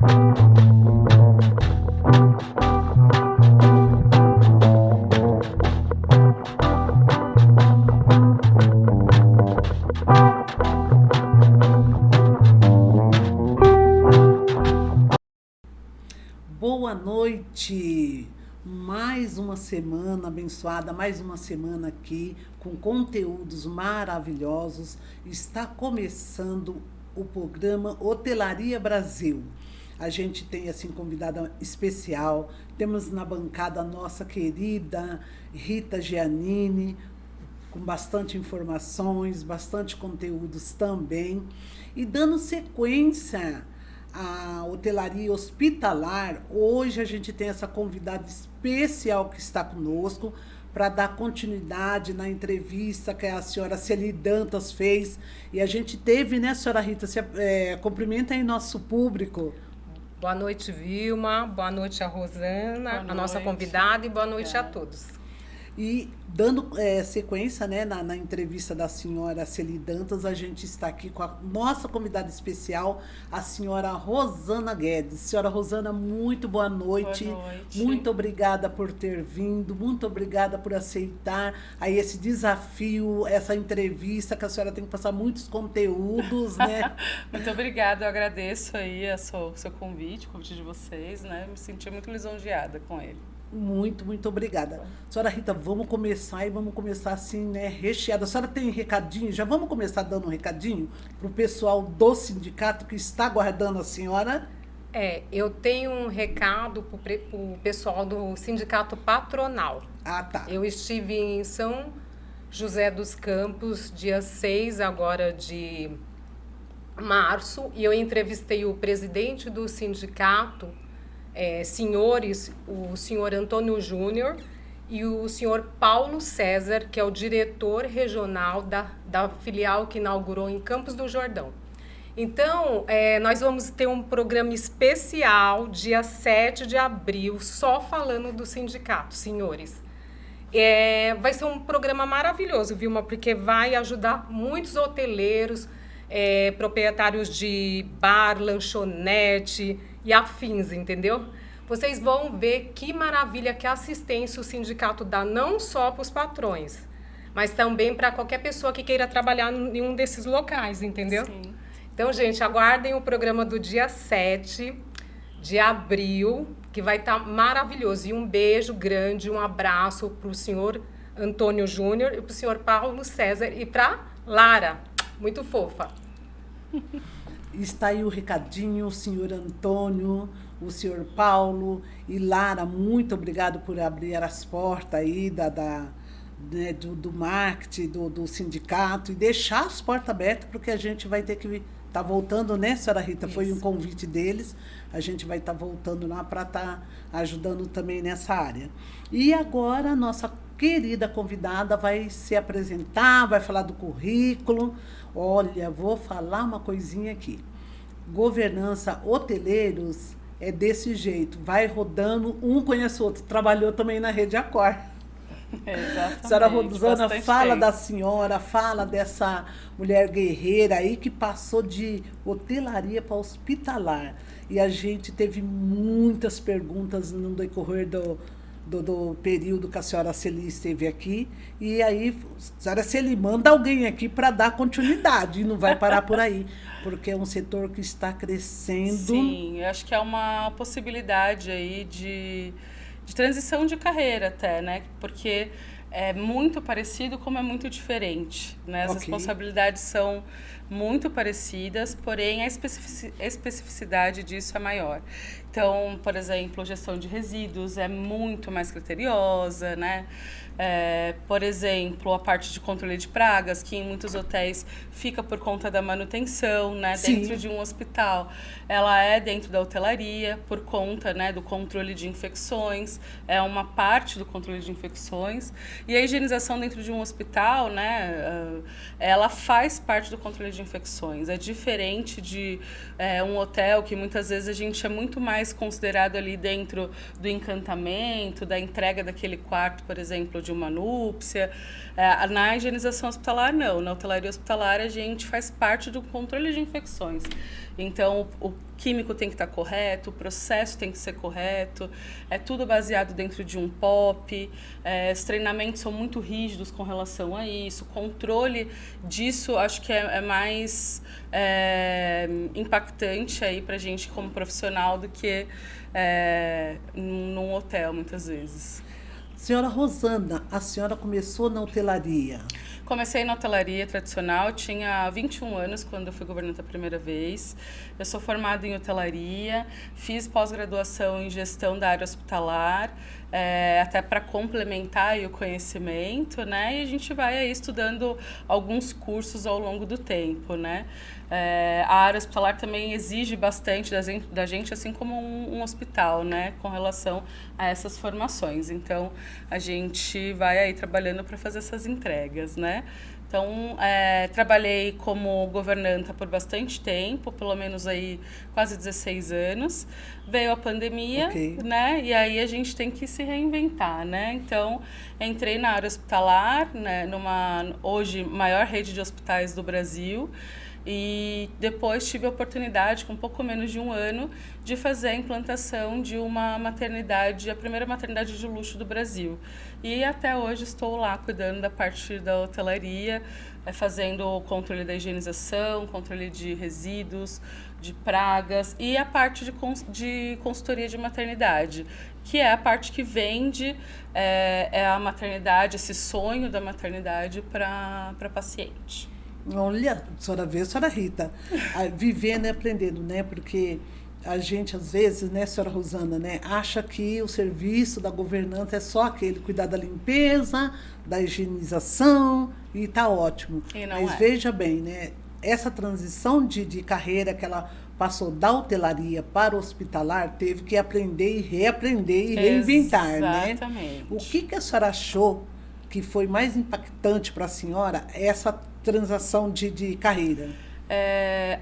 Boa noite! Mais uma semana abençoada, mais uma semana aqui com conteúdos maravilhosos. Está começando o programa Hotelaria Brasil. A gente tem assim convidada especial. Temos na bancada a nossa querida Rita Giannini, com bastante informações, bastante conteúdos também. E dando sequência a hotelaria hospitalar, hoje a gente tem essa convidada especial que está conosco para dar continuidade na entrevista que a senhora Celi Dantas fez. E a gente teve, né, senhora Rita? Cumprimenta aí nosso público. Boa noite, Vilma. Boa noite a Rosana, a nossa convidada, e boa noite a todos. E dando sequência, né, na entrevista da senhora Celi Dantas, a gente está aqui com a nossa convidada especial, a senhora Rosana Guedes. Senhora Rosana, muito boa noite. Boa noite. Muito obrigada por ter vindo, muito obrigada por aceitar aí esse desafio, essa entrevista, que a senhora tem que passar muitos conteúdos, né? Muito obrigada, eu agradeço aí o seu convite, o convite de vocês, né? Me senti muito lisonjeada com ele. Muito, muito obrigada. Senhora Rita, vamos começar assim, né, recheada. A senhora tem recadinho? Já vamos começar dando um recadinho para o pessoal do sindicato que está aguardando a senhora? Eu tenho um recado para o pessoal do sindicato patronal. Ah, tá. Eu estive em São José dos Campos, dia 6 agora de março, e eu entrevistei o presidente do sindicato, senhores, o senhor Antônio Júnior e o senhor Paulo César, que é o diretor regional da filial que inaugurou em Campos do Jordão. Então, nós vamos ter um programa especial, dia 7 de abril, só falando do sindicato, senhores. Vai ser um programa maravilhoso, Vilma, porque vai ajudar muitos hoteleiros, proprietários de bar, lanchonete e afins, entendeu? Vocês vão ver que maravilha, que assistência o sindicato dá, não só para os patrões, mas também para qualquer pessoa que queira trabalhar em um desses locais, entendeu? Sim. Então, gente, aguardem o programa do dia 7 de abril, que vai estar maravilhoso. E um beijo grande, um abraço para o senhor Antônio Júnior e para o senhor Paulo César e para Lara, muito fofa. Está aí o recadinho, o senhor Antônio, o senhor Paulo e Lara, muito obrigado por abrir as portas aí né, do marketing, do sindicato, e deixar as portas abertas, porque a gente vai ter que estar voltando, né, senhora Rita? Isso. Foi um convite deles, a gente vai estar voltando lá para estar ajudando também nessa área. E agora a nossa querida convidada vai se apresentar, vai falar do currículo. Olha, vou falar uma coisinha aqui. Governança hoteleiros é desse jeito, vai rodando, um conhece o outro. Trabalhou também na Rede Accor. Exatamente. A senhora Rosana, fala tempo. da senhora, fala dessa mulher guerreira aí que passou de hotelaria para hospitalar. E a gente teve muitas perguntas no decorrer do período que a senhora Celi esteve aqui. E aí, a senhora Celi, manda alguém aqui para dar continuidade, e não vai parar por aí, porque é um setor que está crescendo. Sim, eu acho que é uma possibilidade aí de transição de carreira até, né? Porque é muito parecido como é muito diferente, né? As responsabilidades são muito parecidas, porém a especificidade disso é maior. Então, por exemplo, gestão de resíduos é muito mais criteriosa, né? Por exemplo, a parte de controle de pragas, que em muitos hotéis fica por conta da manutenção, né? Dentro de um hospital. Ela é dentro da hotelaria, por conta, né, do controle de infecções, é uma parte do controle de infecções. E a higienização dentro de um hospital, né, ela faz parte do controle de infecções. É diferente de um hotel que muitas vezes a gente é muito mais considerado ali dentro do encantamento, da entrega daquele quarto, por exemplo, de de uma núpcia. Na higienização hospitalar, não. Na hotelaria hospitalar, a gente faz parte do controle de infecções. Então, o químico tem que estar correto, o processo tem que ser correto, é tudo baseado dentro de um POP, os treinamentos são muito rígidos com relação a isso, o controle disso acho que é mais impactante aí para a gente como profissional do que num hotel, muitas vezes. Senhora Rosana, a senhora começou na hotelaria. Comecei na hotelaria tradicional, tinha 21 anos quando eu fui governanta a primeira vez. Eu sou formada em hotelaria, fiz pós-graduação em gestão da área hospitalar, até para complementar aí o conhecimento, né? E a gente vai aí estudando alguns cursos ao longo do tempo, né? A área hospitalar também exige bastante da gente, assim como um hospital, né? Com relação a essas formações. Então, a gente vai aí trabalhando para fazer essas entregas, né? Então, trabalhei como governanta por bastante tempo, pelo menos aí quase 16 anos. Veio a pandemia, né? E aí a gente tem que se reinventar, né? Então, entrei na área hospitalar, né? Numa, hoje, maior rede de hospitais do Brasil. E depois tive a oportunidade, com um pouco menos de um ano, de fazer a implantação de uma maternidade, a primeira maternidade de luxo do Brasil. E até hoje estou lá cuidando da parte da hotelaria, fazendo o controle da higienização, controle de resíduos, de pragas e a parte de consultoria de maternidade, que é a parte que vende a maternidade, esse sonho da maternidade para paciente. Olha, a senhora vê, a senhora Rita, vivendo e aprendendo, né? Porque a gente, às vezes, né, senhora Rosana, né, acha que o serviço da governanta é só aquele, cuidar da limpeza, da higienização, e tá ótimo. E não Mas veja bem, né, essa transição de carreira que ela passou da hotelaria para o hospitalar, teve que aprender e reaprender e reinventar, Exatamente. né? O que a senhora achou que foi mais impactante para a senhora, essa transação de carreira?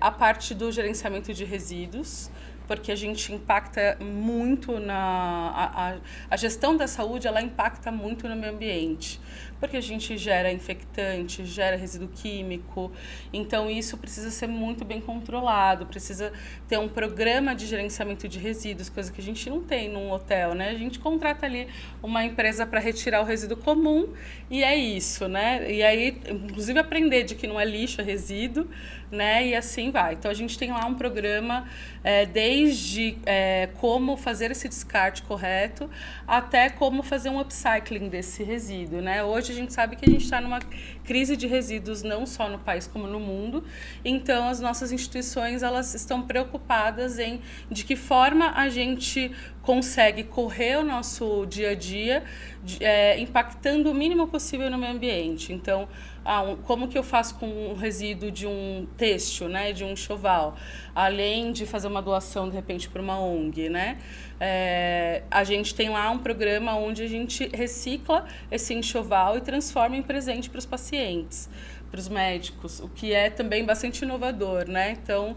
A parte do gerenciamento de resíduos, porque a gente impacta muito a gestão da saúde, ela impacta muito no meio ambiente, porque a gente gera infectante, gera resíduo químico, então isso precisa ser muito bem controlado, precisa ter um programa de gerenciamento de resíduos, coisa que a gente não tem num hotel, né? A gente contrata ali uma empresa para retirar o resíduo comum e é isso, né? E aí, inclusive, aprender de que não é lixo, é resíduo, né? E assim vai. Então, a gente tem lá um programa desde como fazer esse descarte correto até como fazer um upcycling desse resíduo, né? Hoje a gente sabe que a gente está numa crise de resíduos não só no país como no mundo, então as nossas instituições elas estão preocupadas em de que forma a gente consegue correr o nosso dia a dia impactando o mínimo possível no meio ambiente. Então, como que eu faço com um resíduo de um têxtil, né, de um enxoval, além de fazer uma doação, de repente, para uma ONG, né? A gente tem lá um programa onde a gente recicla esse enxoval e transforma em presente para os pacientes, para os médicos, o que é também bastante inovador, né? Então,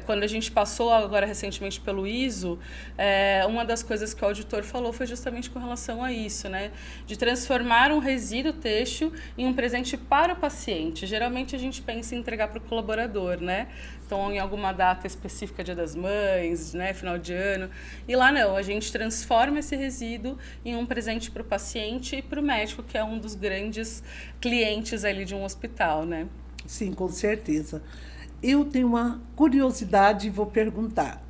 quando a gente passou agora recentemente pelo ISO, uma das coisas que o auditor falou foi justamente com relação a isso, né? De transformar um resíduo têxtil em um presente para o paciente. Geralmente a gente pensa em entregar para o colaborador, né? Então, em alguma data específica, Dia das Mães, né, final de ano. E lá não, a gente transforma esse resíduo em um presente para o paciente e para o médico, que é um dos grandes clientes ali de um hospital, né? Sim, com certeza. Eu tenho uma curiosidade e vou perguntar.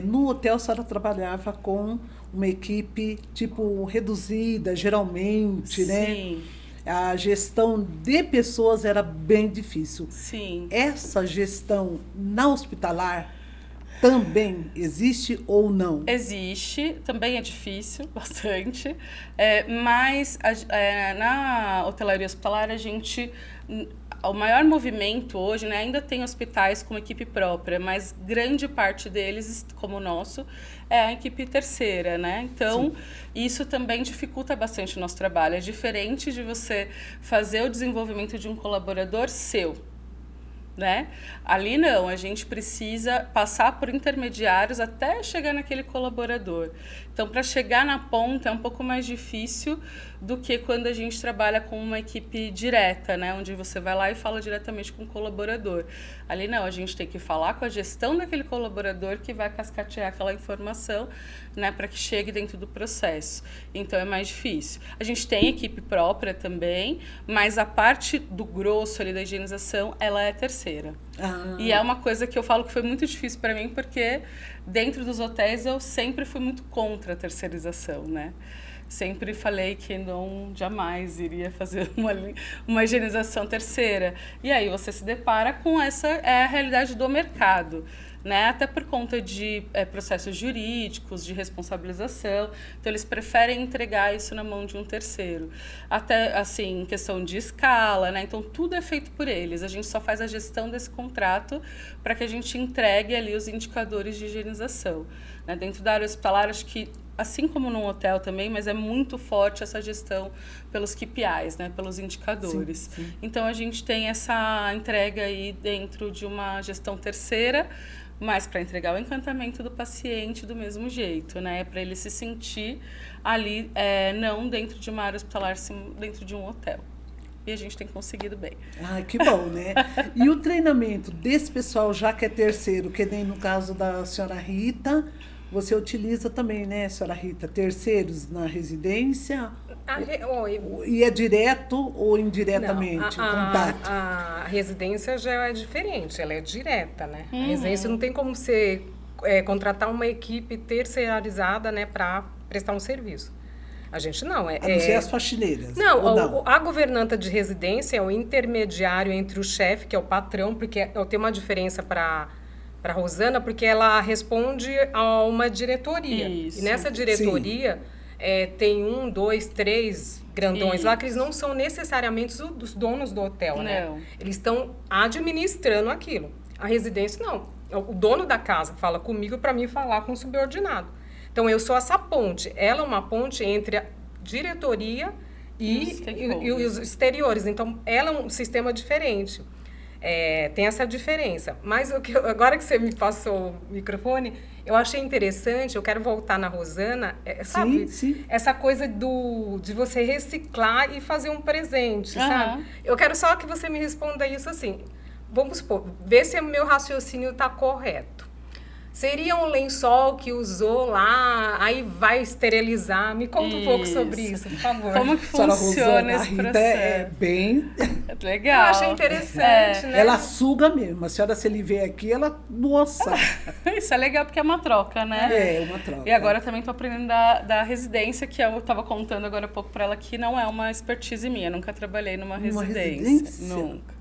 No hotel, a senhora trabalhava com uma equipe, tipo, reduzida, geralmente, né? Sim. A gestão de pessoas era bem difícil. Sim. Essa gestão na hospitalar também existe ou não? Existe, também é difícil, bastante, mas na hotelaria hospitalar o maior movimento hoje, né, ainda tem hospitais com equipe própria, mas grande parte deles, como o nosso, é a equipe terceira, né? Então, isso também dificulta bastante o nosso trabalho. É diferente de você fazer o desenvolvimento de um colaborador seu, né? Ali não, a gente precisa passar por intermediários até chegar naquele colaborador. Então, para chegar na ponta é um pouco mais difícil do que quando a gente trabalha com uma equipe direta, né? Onde você vai lá e fala diretamente com o colaborador. Ali não, a gente tem que falar com a gestão daquele colaborador que vai cascatear aquela informação, né? Para que chegue dentro do processo. Então, é mais difícil. A gente tem equipe própria também, mas a parte do grosso ali da higienização, ela é terceira. E é uma coisa que eu falo que foi muito difícil para mim, porque dentro dos hotéis eu sempre fui muito contra a terceirização, né? Sempre falei que não, jamais iria fazer uma higienização terceira. E aí você se depara com essa a realidade do mercado, né? Até por conta de processos jurídicos, de responsabilização. Então, eles preferem entregar isso na mão de um terceiro. Até, assim, em questão de escala, né? Então, tudo é feito por eles. A gente só faz a gestão desse contrato para que a gente entregue ali os indicadores de higienização, né? Dentro da área hospitalar, acho que assim como num hotel também, mas é muito forte essa gestão pelos KPIs, né, pelos indicadores. Sim. Então, a gente tem essa entrega aí dentro de uma gestão terceira, mas para entregar o encantamento do paciente do mesmo jeito, né, para ele se sentir ali, não dentro de uma área hospitalar, sim dentro de um hotel. E a gente tem conseguido bem. Ah, que bom, né? E o treinamento desse pessoal, já que é terceiro, que nem no caso da senhora Rita, você utiliza também, né, senhora Rita, terceiros na residência? E é direto ou indiretamente não, o contato? A residência já é diferente, ela é direta, né? A residência não tem como você contratar uma equipe terceirizada, né, para prestar um serviço. A gente não. A não ser as faxineiras? Não, a governanta de residência é o intermediário entre o chefe, que é o patrão, porque eu tenho uma diferença para a Rosana, porque ela responde a uma diretoria. Isso. E nessa diretoria tem 1, 2, 3 grandões lá, que eles não são necessariamente os donos do hotel, né? Eles estão administrando aquilo. A residência, não. O dono da casa fala comigo para mim falar com o subordinado. Então, eu sou essa ponte. Ela é uma ponte entre a diretoria e os exteriores. Então, ela é um sistema diferente. Tem essa diferença. Mas agora que você me passou o microfone, eu achei interessante, eu quero voltar na Rosana, sabe? Sim. Essa coisa de você reciclar e fazer um presente, sabe? Eu quero só que você me responda isso assim. Vamos supor, ver se o meu raciocínio está correto. Seria um lençol que usou lá, aí vai esterilizar. Me conta um pouco sobre isso, por favor. Como que funciona esse processo? É bem... Legal. Eu achei interessante, né? Ela suga mesmo. A senhora, se ele vê aqui, ela... Nossa! Isso é legal porque é uma troca, né? É uma troca. E agora também estou aprendendo da residência, que eu estava contando agora há pouco para ela, que não é uma expertise minha. Eu nunca trabalhei numa residência. Nunca.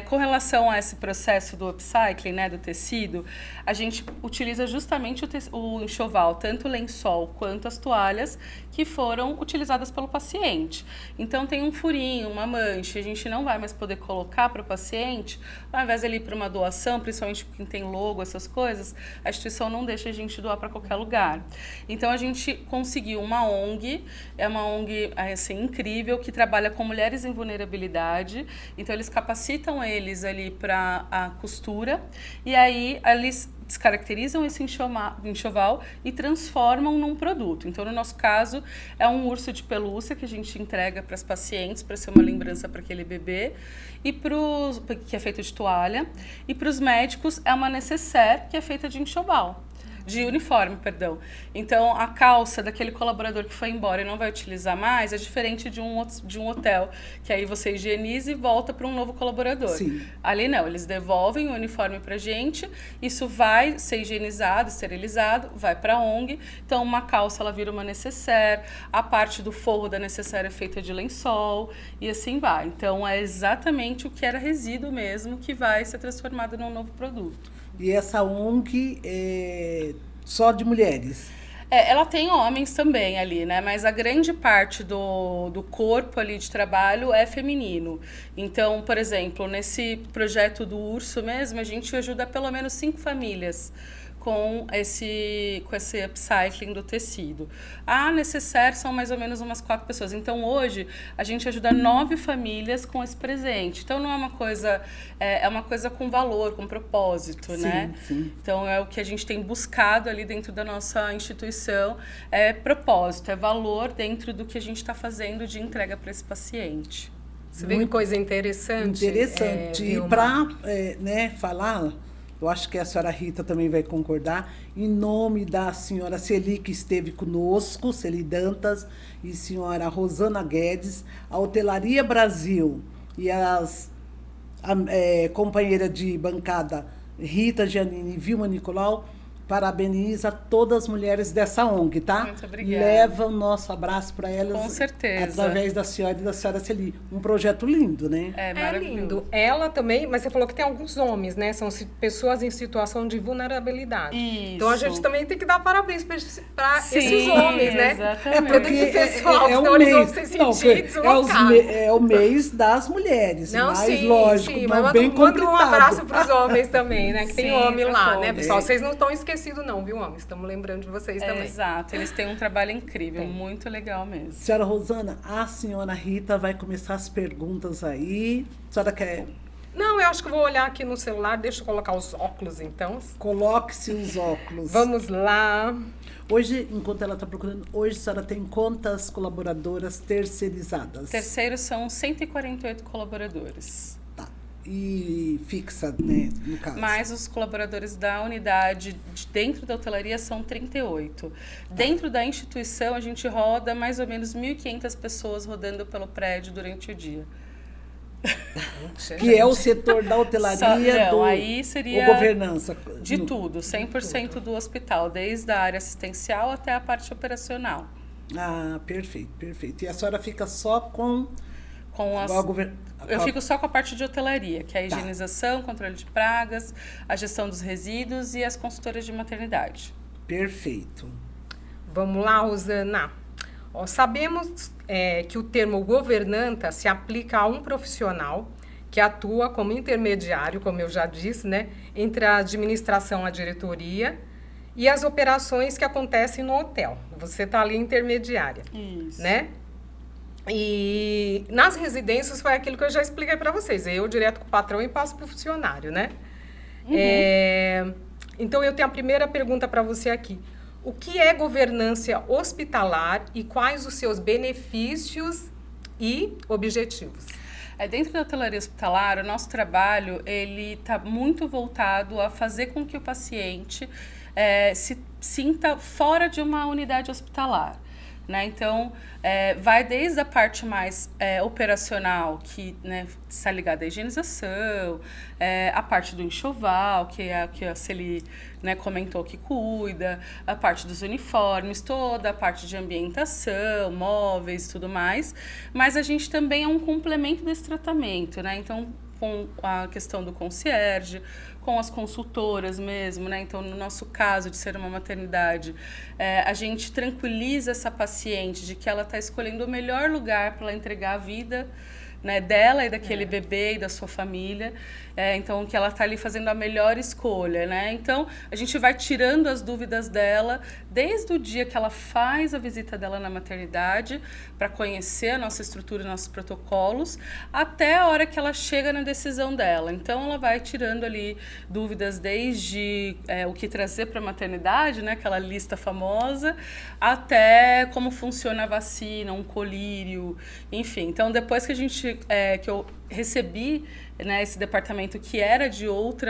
Com relação a esse processo do upcycling, né, do tecido, a gente utiliza justamente o enxoval, tanto o lençol quanto as toalhas que foram utilizadas pelo paciente. Então, tem um furinho, uma mancha, a gente não vai mais poder colocar para o paciente, ao invés de ele ir para uma doação, principalmente quem tem logo, essas coisas, a instituição não deixa a gente doar para qualquer lugar. Então, a gente conseguiu uma ONG, é uma ONG assim, incrível, que trabalha com mulheres em vulnerabilidade, então eles capacitam eles ali para a costura, e aí eles descaracterizam esse enxoval e transformam num produto. Então, no nosso caso, é um urso de pelúcia que a gente entrega para as pacientes para ser uma lembrança para aquele bebê, e que é feito de toalha, e para os médicos é uma nécessaire que é feita de enxoval. De uniforme, perdão. Então, a calça daquele colaborador que foi embora e não vai utilizar mais é diferente de um hotel, que aí você higieniza e volta para um novo colaborador. Sim. Ali não, eles devolvem o uniforme para a gente, isso vai ser higienizado, esterilizado, vai para a ONG. Então, uma calça ela vira uma nécessaire, a parte do forro da nécessaire é feita de lençol e assim vai. Então, é exatamente o que era resíduo mesmo que vai ser transformado num novo produto. E essa ONG é só de mulheres? Ela tem homens também ali, né? Mas a grande parte do corpo ali de trabalho é feminino. Então, por exemplo, nesse projeto do urso mesmo, a gente ajuda pelo menos 5 famílias com esse upcycling do tecido. A necessaire são mais ou menos umas 4 pessoas. Então, hoje, a gente ajuda 9 famílias com esse presente. Então, não é uma coisa... É uma coisa com valor, com propósito, Sim, né? sim. Então, é o que a gente tem buscado ali dentro da nossa instituição. É propósito, é valor dentro do que a gente está fazendo de entrega para esse paciente. Você vê que coisa interessante. Interessante. E para falar, eu acho que a senhora Rita também vai concordar, em nome da senhora Celi, que esteve conosco, Celi Dantas, e senhora Rosana Guedes, a Hotelaria Brasil e companheira de bancada Rita Giannini e Vilma Nicolau, parabeniza todas as mulheres dessa ONG, tá? Muito obrigada. Leva o nosso abraço para elas. Com certeza. Através da senhora e da senhora Celi. Um projeto lindo, né? É É maravilhoso. lindo. Ela também, mas você falou que tem alguns homens, né? São pessoas em situação de vulnerabilidade. Isso. Então a gente também tem que dar parabéns para Sim, esses homens, né? exatamente. Todo esse pessoal, senão eles vão se sentir deslocados. É o mês das mulheres, Não, mas sim, lógico, sim, não mas bem manda complicado. um abraço para os homens também, né? Que tem Sim, homem pra lá, todos. né, pessoal? Vocês não estão esquecidos não, viu, homens? Estamos lembrando de vocês também. Exato, eles têm um trabalho incrível, muito legal mesmo. Senhora Rosana, a senhora Rita vai começar as perguntas aí. A senhora quer... Não, eu acho que eu vou olhar aqui no celular, deixa eu colocar os óculos então. Coloque-se os óculos. Vamos lá. Hoje, enquanto ela está procurando, hoje a senhora tem quantas colaboradoras terceirizadas? Terceiro são 148 colaboradores. Tá. E fixa, né, no caso. Mas os colaboradores da unidade dentro da hotelaria são 38. Dentro da instituição, a gente roda mais ou menos 1.500 pessoas rodando pelo prédio durante o dia. Que é o setor da hotelaria, aí seria ou governança? de tudo, 100% do hospital, desde a área assistencial até a parte operacional. Ah, perfeito, perfeito. E a senhora fica só com as... Eu fico só com a parte de hotelaria, que é a higienização, controle de pragas, a gestão dos resíduos e as consultoras de maternidade. Perfeito. Vamos lá, Rosana. Sabemos que o termo governanta se aplica a um profissional que atua como intermediário, como eu já disse, né, entre a administração, a diretoria e as operações que acontecem no hotel. Você está ali intermediária, Isso. né? E nas residências foi aquilo que eu já expliquei para vocês. Eu direto com o patrão e passo para o funcionário, né? Uhum. Então, eu tenho a primeira pergunta para você aqui. O que é governança hospitalar e quais os seus benefícios e objetivos? Dentro da hotelaria hospitalar, o nosso trabalho ele está muito voltado a fazer com que o paciente se sinta fora de uma unidade hospitalar. Né? Então, vai desde a parte mais operacional, que está ligada à higienização, a parte do enxoval, que a Celi comentou que cuida, a parte dos uniformes, toda a parte de ambientação, móveis e tudo mais. Mas a gente também é um complemento desse tratamento, né? Então, com a questão do concierge, com as consultoras mesmo, né? Então, no nosso caso de ser uma maternidade, a gente tranquiliza essa paciente de que ela está escolhendo o melhor lugar para ela entregar a vida, né, dela e daquele bebê e da sua família. Então, que ela está ali fazendo a melhor escolha, né? Então, a gente vai tirando as dúvidas dela desde o dia que ela faz a visita dela na maternidade para conhecer a nossa estrutura e nossos protocolos, até a hora que ela chega na decisão dela. Então, ela vai tirando ali dúvidas desde o que trazer para a maternidade, né, aquela lista famosa, até como funciona a vacina, um colírio, enfim. Então, depois que que eu recebi esse departamento que era de outro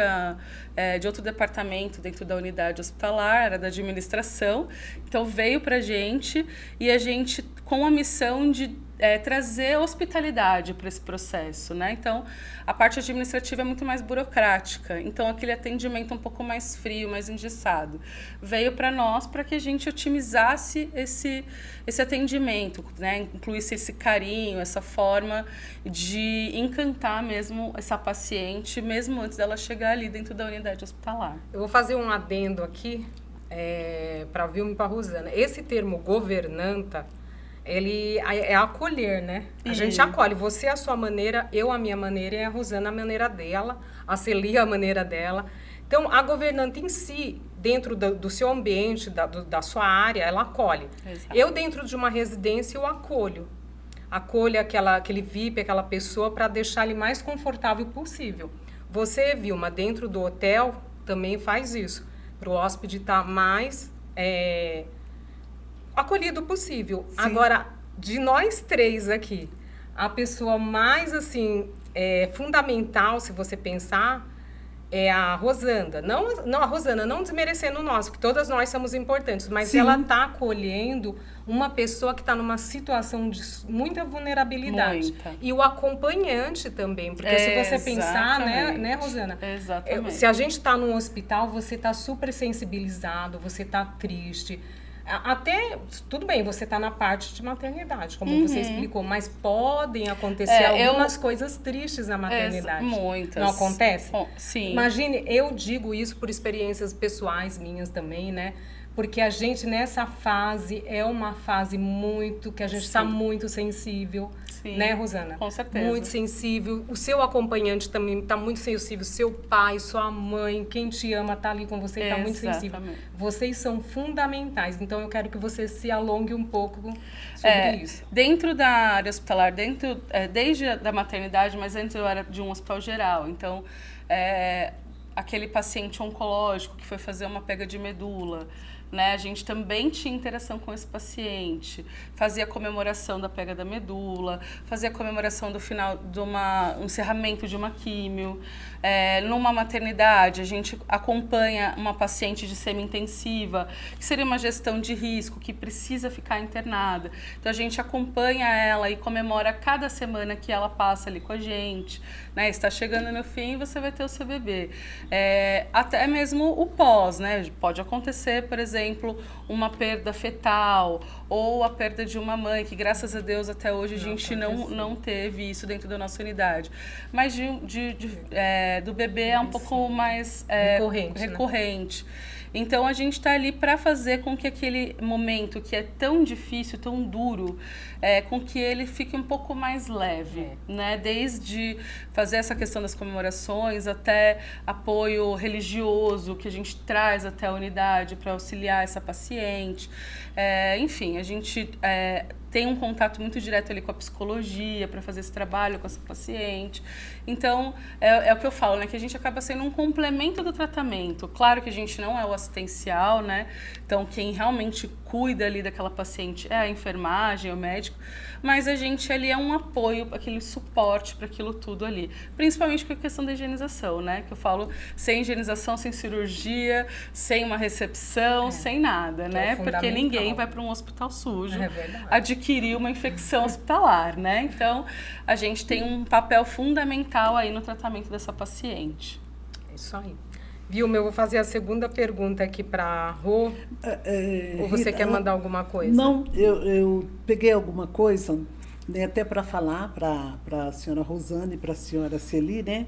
departamento dentro da unidade hospitalar, era da administração, então veio para a gente e a gente com a missão de trazer hospitalidade para esse processo, né? Então, a parte administrativa é muito mais burocrática, então aquele atendimento um pouco mais frio, mais engessado. Veio para nós para que a gente otimizasse esse atendimento, né? Incluísse esse carinho, essa forma de encantar mesmo essa paciente, mesmo antes dela chegar ali dentro da unidade hospitalar. Eu vou fazer um adendo aqui para a Vilma e para a Rosana. Esse termo governanta, ele é acolher, né? A gente acolhe. Você a sua maneira, eu a minha maneira e a Rosana a maneira dela, a Celi a maneira dela. Então, a governanta em si, dentro do seu ambiente, da sua área, ela acolhe. Exato. Eu, dentro de uma residência, eu acolho. Acolho aquele VIP, aquela pessoa, para deixar ele mais confortável possível. Você, Vilma, dentro do hotel, também faz isso. Para o hóspede estar mais acolhido possível. Sim. Agora, de nós três aqui, a pessoa mais, assim, fundamental, se você pensar, é a Rosana. Não, a Rosana, não desmerecendo nós, porque todas nós somos importantes, mas Sim. ela está acolhendo uma pessoa que está numa situação de muita vulnerabilidade. Muita. E o acompanhante também, porque se você pensar, né, Rosana? Exatamente. Se a gente está num hospital, você está super sensibilizado, você está triste. Até, tudo bem, você está na parte de maternidade, como você explicou, mas podem acontecer algumas coisas tristes na maternidade. Muitas. Não acontece? Sim. Imagine, eu digo isso por experiências pessoais minhas também, né? Porque a gente, nessa fase, é uma fase que a gente está muito sensível. Sim, né, Rosana? Com certeza. Muito sensível. O seu acompanhante também está muito sensível. Seu pai, sua mãe, quem te ama está ali com você, está muito sensível. Vocês são fundamentais. Então, eu quero que você se alongue um pouco sobre isso. Dentro da área hospitalar, desde a maternidade, mas antes eu era de um hospital geral. Então, aquele paciente oncológico que foi fazer uma pega de medula, né? A gente também tinha interação com esse paciente, fazia a comemoração da pega da medula, fazia a comemoração do final de um encerramento de uma químio. Numa maternidade, a gente acompanha uma paciente de semi-intensiva, que seria uma gestão de risco, que precisa ficar internada. Então, a gente acompanha ela e comemora cada semana que ela passa ali com a gente. Né? Está chegando no fim, você vai ter o seu bebê. Até mesmo o pós, né? Pode acontecer, por exemplo, uma perda fetal ou a perda de uma mãe, que graças a Deus até hoje a gente não teve isso dentro da nossa unidade. Mas do bebê é um pouco mais recorrente. Né? Então, a gente está ali para fazer com que aquele momento que é tão difícil, tão duro, com que ele fique um pouco mais leve, né? Desde fazer essa questão das comemorações até apoio religioso que a gente traz até a unidade para auxiliar essa paciente. Enfim, a gente tem um contato muito direto ali com a psicologia para fazer esse trabalho com essa paciente. Então, é o que eu falo, né? Que a gente acaba sendo um complemento do tratamento. Claro que a gente não é o assistencial, né? Então, quem realmente cuida ali daquela paciente é a enfermagem, o médico, mas a gente ali é um apoio, aquele suporte para aquilo tudo ali. Principalmente com a questão da higienização, né? Que eu falo, sem higienização, sem cirurgia, sem uma recepção, sem nada, né? Porque ninguém vai para um hospital sujo adquirir uma infecção hospitalar, né? Então, a gente tem um papel fundamental aí no tratamento dessa paciente. É isso aí. Vilma, eu vou fazer a segunda pergunta aqui para a Rô. Ou você quer mandar alguma coisa? Não, eu peguei alguma coisa, né, até para falar para a senhora Rosane e para a senhora Celi, né,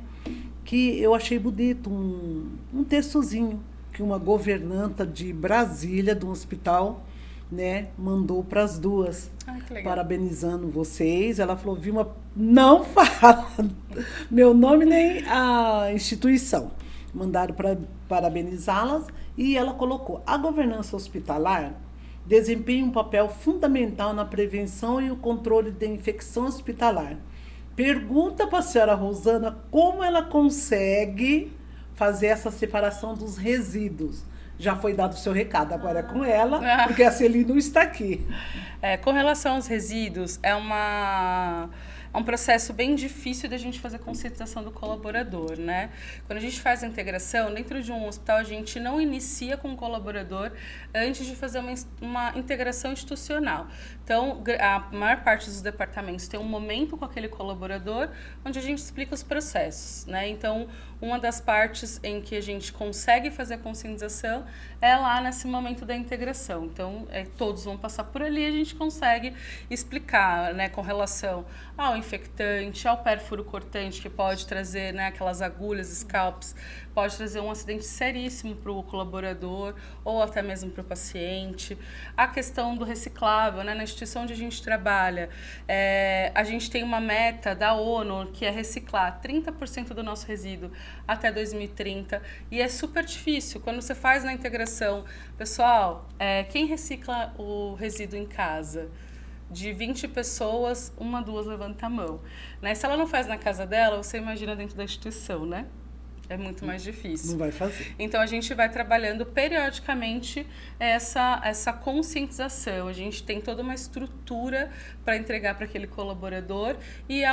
que eu achei bonito, um textozinho que uma governanta de Brasília, de um hospital, né, mandou para as duas, parabenizando vocês. Ela falou: Vilma, não fala meu nome nem a instituição. Mandaram para parabenizá-las e ela colocou: a governança hospitalar desempenha um papel fundamental na prevenção e o controle da infecção hospitalar. Pergunta para a senhora Rosana como ela consegue fazer essa separação dos resíduos. Já foi dado o seu recado, agora é com ela, porque a Celi não está aqui. Com relação aos resíduos, é um processo bem difícil da gente fazer a conscientização do colaborador, né? Quando a gente faz a integração, dentro de um hospital, a gente não inicia com o colaborador antes de fazer uma integração institucional. Então, a maior parte dos departamentos tem um momento com aquele colaborador onde a gente explica os processos, né? Então, uma das partes em que a gente consegue fazer a conscientização é lá nesse momento da integração. Então, todos vão passar por ali e a gente consegue explicar, né, com relação ao infectante, ao pérfuro cortante, que pode trazer, né, aquelas agulhas, scalps, pode trazer um acidente seríssimo para o colaborador ou até mesmo para o paciente. A questão do reciclável, né, na instituição onde a gente trabalha, a gente tem uma meta da ONU que é reciclar 30% do nosso resíduo até 2030 e é super difícil. Quando você faz na integração, pessoal, quem recicla o resíduo em casa? De 20 pessoas, 1, 2 levanta a mão. Né? Se ela não faz na casa dela, você imagina dentro da instituição, né? É muito mais difícil. Não vai fazer. Então, a gente vai trabalhando periodicamente essa conscientização. A gente tem toda uma estrutura para entregar para aquele colaborador e,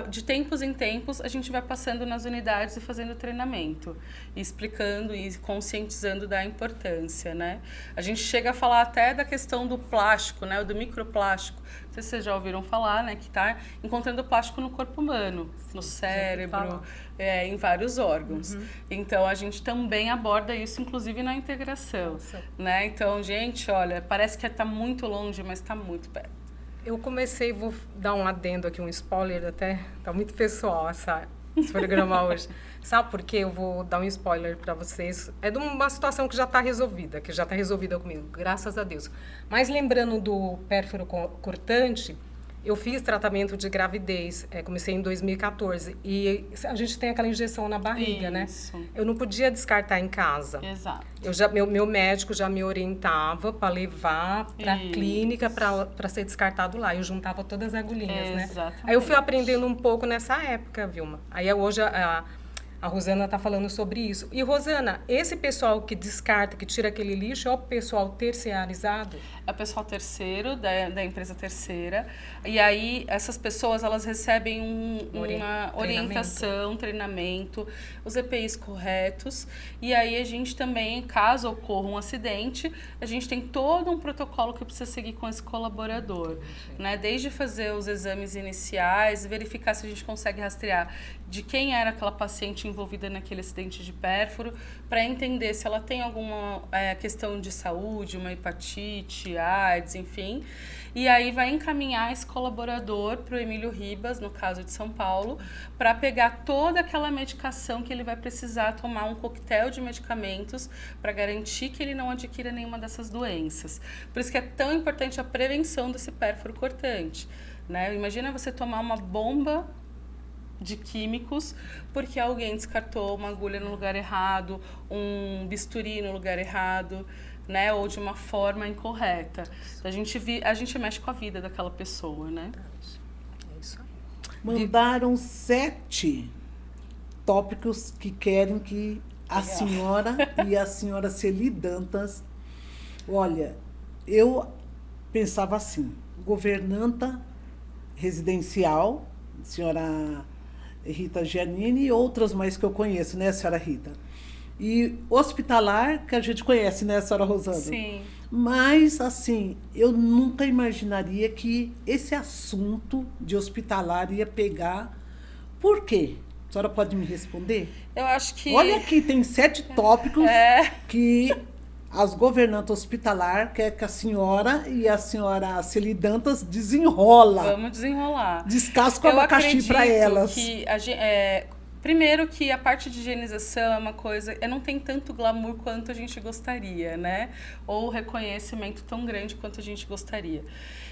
de tempos em tempos, a gente vai passando nas unidades e fazendo treinamento, e explicando e conscientizando da importância, né? A gente chega a falar até da questão do plástico, né? Do microplástico. Não sei se vocês já ouviram falar, né? Que está encontrando plástico no corpo humano, no cérebro, em vários órgãos. Então, a gente também aborda isso, inclusive, na integração. Né? Então, gente, olha, parece que está muito longe, mas está muito perto. Eu comecei, vou dar um adendo aqui, um spoiler até, tá muito pessoal esse programa hoje. Sabe por quê? Eu vou dar um spoiler para vocês. É de uma situação que já está resolvida, comigo, graças a Deus. Mas lembrando do pérfuro cortante, eu fiz tratamento de gravidez, comecei em 2014, e a gente tem aquela injeção na barriga, Isso. né? Eu não podia descartar em casa. Exato. Meu médico já me orientava para levar para a clínica para ser descartado lá. Eu juntava todas as agulhinhas, né? Aí eu fui aprendendo um pouco nessa época, Vilma. Aí hoje a Rosana está falando sobre isso. E, Rosana, esse pessoal que descarta, que tira aquele lixo, é o pessoal terciarizado? É o pessoal terceiro, da empresa terceira. E aí, essas pessoas, elas recebem uma orientação, treinamento, os EPIs corretos. E aí, a gente também, caso ocorra um acidente, a gente tem todo um protocolo que precisa seguir com esse colaborador. Né? Desde fazer os exames iniciais, verificar se a gente consegue rastrear de quem era aquela paciente envolvida naquele acidente de pérfuro, para entender se ela tem alguma questão de saúde, uma hepatite, AIDS, enfim. E aí vai encaminhar esse colaborador para o Emílio Ribas, no caso de São Paulo, para pegar toda aquela medicação que ele vai precisar tomar, um coquetel de medicamentos para garantir que ele não adquira nenhuma dessas doenças. Por isso que é tão importante a prevenção desse pérfuro cortante. Né? Imagina você tomar uma bomba de químicos porque alguém descartou uma agulha no lugar errado, um bisturi no lugar errado, né, ou de uma forma incorreta. A gente mexe com a vida daquela pessoa, né? É isso aí. Mandaram 7 tópicos que querem que a senhora e a senhora Celi Dantas... Olha, eu pensava assim, governanta residencial, senhora Rita Giannini e outras mais que eu conheço, né, senhora Rita? E hospitalar, que a gente conhece, né, senhora Rosana? Sim. Mas, assim, eu nunca imaginaria que esse assunto de hospitalar ia pegar. Por quê? A senhora pode me responder? Eu acho que... Olha aqui, tem 7 tópicos que as governantes hospitalar quer que a senhora e a senhora Celi Dantas desenrola. Vamos desenrolar. Descasca o abacaxi para elas. Que primeiro que a parte de higienização é uma coisa... não tem tanto glamour quanto a gente gostaria, né? Ou reconhecimento tão grande quanto a gente gostaria.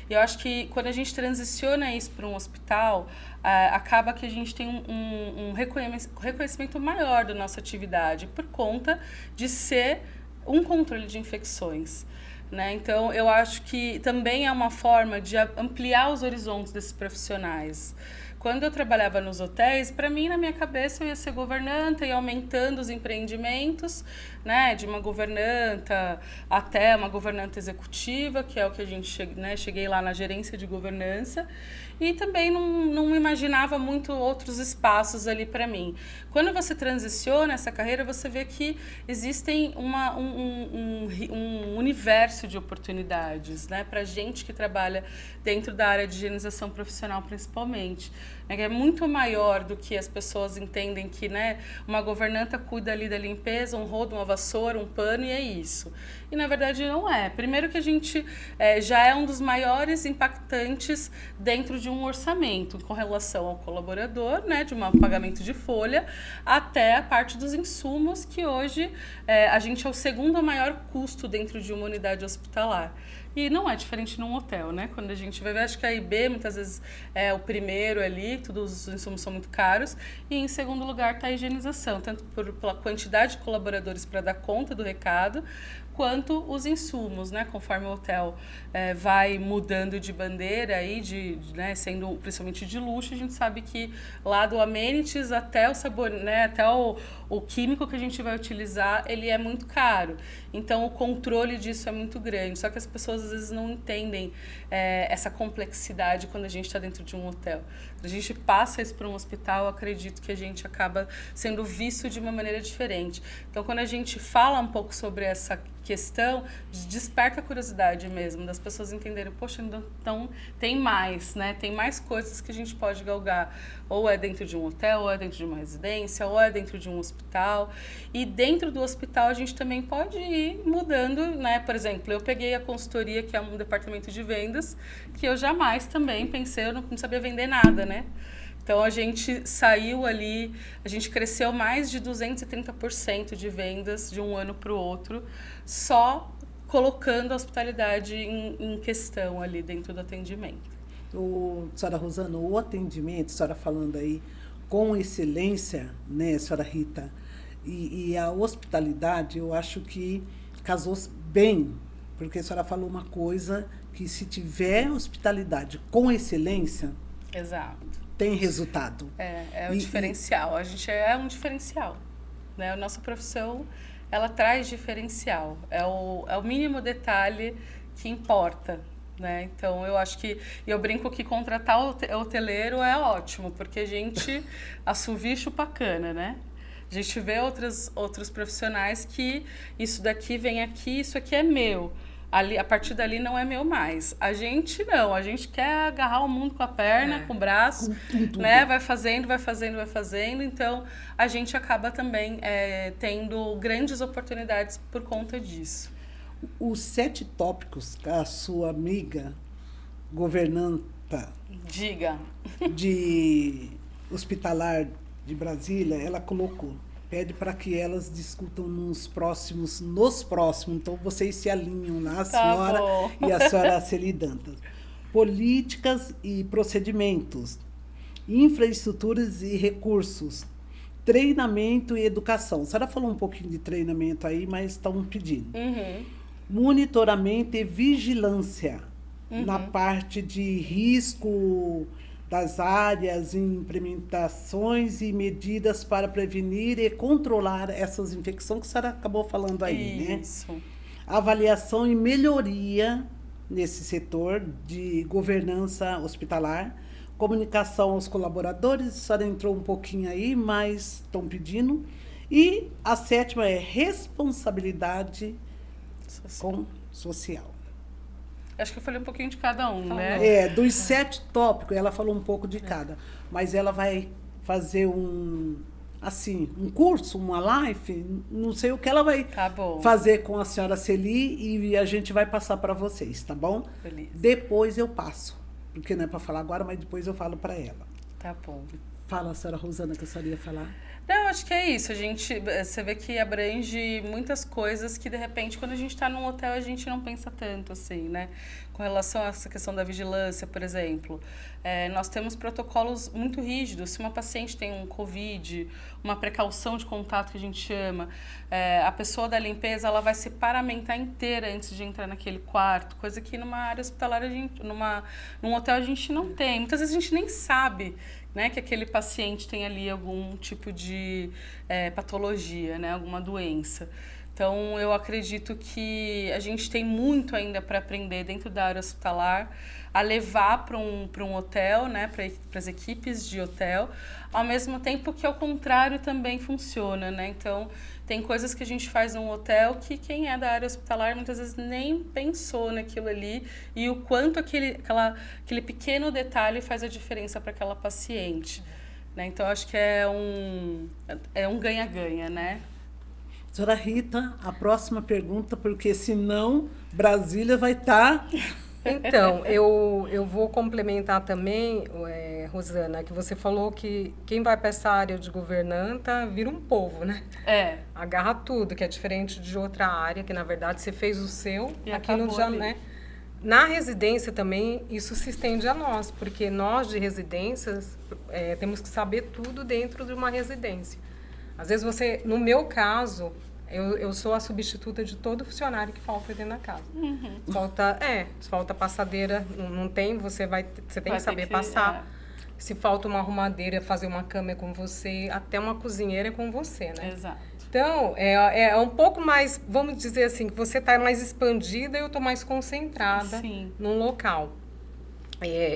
Eu acho que quando a gente transiciona isso para um hospital, acaba que a gente tem um reconhecimento maior da nossa atividade, por conta de ser um controle de infecções. Né? Então, eu acho que também é uma forma de ampliar os horizontes desses profissionais. Quando eu trabalhava nos hotéis, para mim, na minha cabeça, eu ia ser governanta e aumentando os empreendimentos, né, de uma governanta até uma governanta executiva, que é o que a gente cheguei lá na gerência de governança, e também não imaginava muito outros espaços ali para mim. Quando você transiciona essa carreira, você vê que existem um universo de oportunidades, né, para gente que trabalha dentro da área de higienização profissional, principalmente. né, que é muito maior do que as pessoas entendem que, né, uma governanta cuida ali da limpeza, um rodo, uma vassoura, um pano e é isso. E na verdade não é. Primeiro que a gente já é um dos maiores impactantes dentro de um orçamento com relação ao colaborador, né, de um pagamento de folha, até a parte dos insumos, que hoje a gente é o segundo maior custo dentro de uma unidade hospitalar. E não é diferente num hotel, né? Quando a gente vai ver, acho que a IB muitas vezes é o primeiro ali, todos os insumos são muito caros. E em segundo lugar está a higienização, tanto pela quantidade de colaboradores para dar conta do recado, quanto os insumos, né? Conforme o hotel vai mudando de bandeira, aí, né? Sendo principalmente de luxo, a gente sabe que lá do amenities até o sabor, né? Até o químico que a gente vai utilizar, ele é muito caro. Então, o controle disso é muito grande. Só que as pessoas, às vezes, não entendem essa complexidade quando a gente está dentro de um hotel. Quando a gente passa isso para um hospital, eu acredito que a gente acaba sendo visto de uma maneira diferente. Então, quando a gente fala um pouco sobre essa questão, desperta a curiosidade mesmo, das pessoas entenderem, poxa, então tem mais, né? Tem mais coisas que a gente pode galgar. Ou é dentro de um hotel, ou é dentro de uma residência, ou é dentro de um hospital. E dentro do hospital a gente também pode ir mudando, né? Por exemplo, eu peguei a consultoria, que é um departamento de vendas, que eu jamais também pensei, eu não sabia vender nada, né? Então, a gente saiu ali, a gente cresceu mais de 230% de vendas de um ano para o outro, só colocando a hospitalidade em questão ali dentro do atendimento. Senhora Rosana, o atendimento, a senhora falando aí com excelência, né, senhora Rita, e a hospitalidade, eu acho que casou bem, porque a senhora falou uma coisa que se tiver hospitalidade com excelência... Exato. Tem resultado. É o diferencial. A gente é um diferencial, né? A nossa profissão, ela traz diferencial. É o mínimo detalhe que importa, né? Então, eu acho que... Eu brinco que contratar o hoteleiro é ótimo, porque a gente assovia e chupa cana, né? A gente vê outros profissionais que isso daqui vem aqui, isso aqui é meu. Ali, a partir dali não é meu mais. A gente não, a gente quer agarrar o mundo com a perna, com o braço, né? Vai fazendo. Então, a gente acaba também tendo grandes oportunidades por conta disso. Os 7 tópicos que a sua amiga governanta de hospitalar de Brasília, ela colocou. Pede para que elas discutam nos próximos. Então, vocês se alinham lá, a senhora e a senhora Celi Dantas. Políticas e procedimentos, infraestruturas e recursos, treinamento e educação. A senhora falou um pouquinho de treinamento aí, mas estão pedindo. Uhum. Monitoramento e vigilância na parte de risco das áreas, implementações e medidas para prevenir e controlar essas infecções que a senhora acabou falando aí, né? Isso. Avaliação e melhoria nesse setor de governança hospitalar, comunicação aos colaboradores, a senhora entrou um pouquinho aí, mas estão pedindo. E a 7ª é responsabilidade social. Acho que eu falei um pouquinho de cada um, né? Dos 7 tópicos, ela falou um pouco de cada. Mas ela vai fazer um curso, uma live, não sei o que ela vai fazer com a senhora Celi e a gente vai passar para vocês, tá bom? Beleza. Depois eu passo, porque não é para falar agora, mas depois eu falo para ela. Tá bom. Fala, senhora Rosana, que a senhora ia falar. Não, acho que é isso. Você vê que abrange muitas coisas que, de repente, quando a gente está num hotel, a gente não pensa tanto, assim, né? Com relação a essa questão da vigilância, por exemplo, nós temos protocolos muito rígidos. Se uma paciente tem um COVID, uma precaução de contato que a gente chama, a pessoa da limpeza, ela vai se paramentar inteira antes de entrar naquele quarto, coisa que numa área hospitalar, num hotel, a gente não tem. Muitas vezes a gente nem sabe, né, que aquele paciente tem ali algum tipo de patologia, né, alguma doença. Então, eu acredito que a gente tem muito ainda para aprender dentro da área hospitalar, a levar para um hotel, né, para as equipes de hotel, ao mesmo tempo que ao contrário também funciona, né? Então, tem coisas que a gente faz num hotel que quem é da área hospitalar muitas vezes nem pensou naquilo ali e o quanto aquele pequeno detalhe faz a diferença para aquela paciente, né? Então, acho que é um ganha-ganha, né? Senhora Rita, a próxima pergunta, porque senão Brasília vai estar... Então, eu vou complementar também, Rosana, que você falou que quem vai para essa área de governanta vira um povo, né? É. Agarra tudo, que é diferente de outra área, que na verdade você fez o seu E aqui no acabou dia, ali. né? Na residência também, isso se estende a nós, porque nós de residências temos que saber tudo dentro de uma residência. Às vezes você, no meu caso, eu sou a substituta de todo funcionário que falta dentro da casa. Se falta passadeira, não tem, você tem Vai que saber ter que, passar. Se falta uma arrumadeira, fazer uma cama é com você, até uma cozinheira é com você, né? Exato. Então, é um pouco mais, vamos dizer assim, que você está mais expandida e eu estou mais concentrada Sim. num local.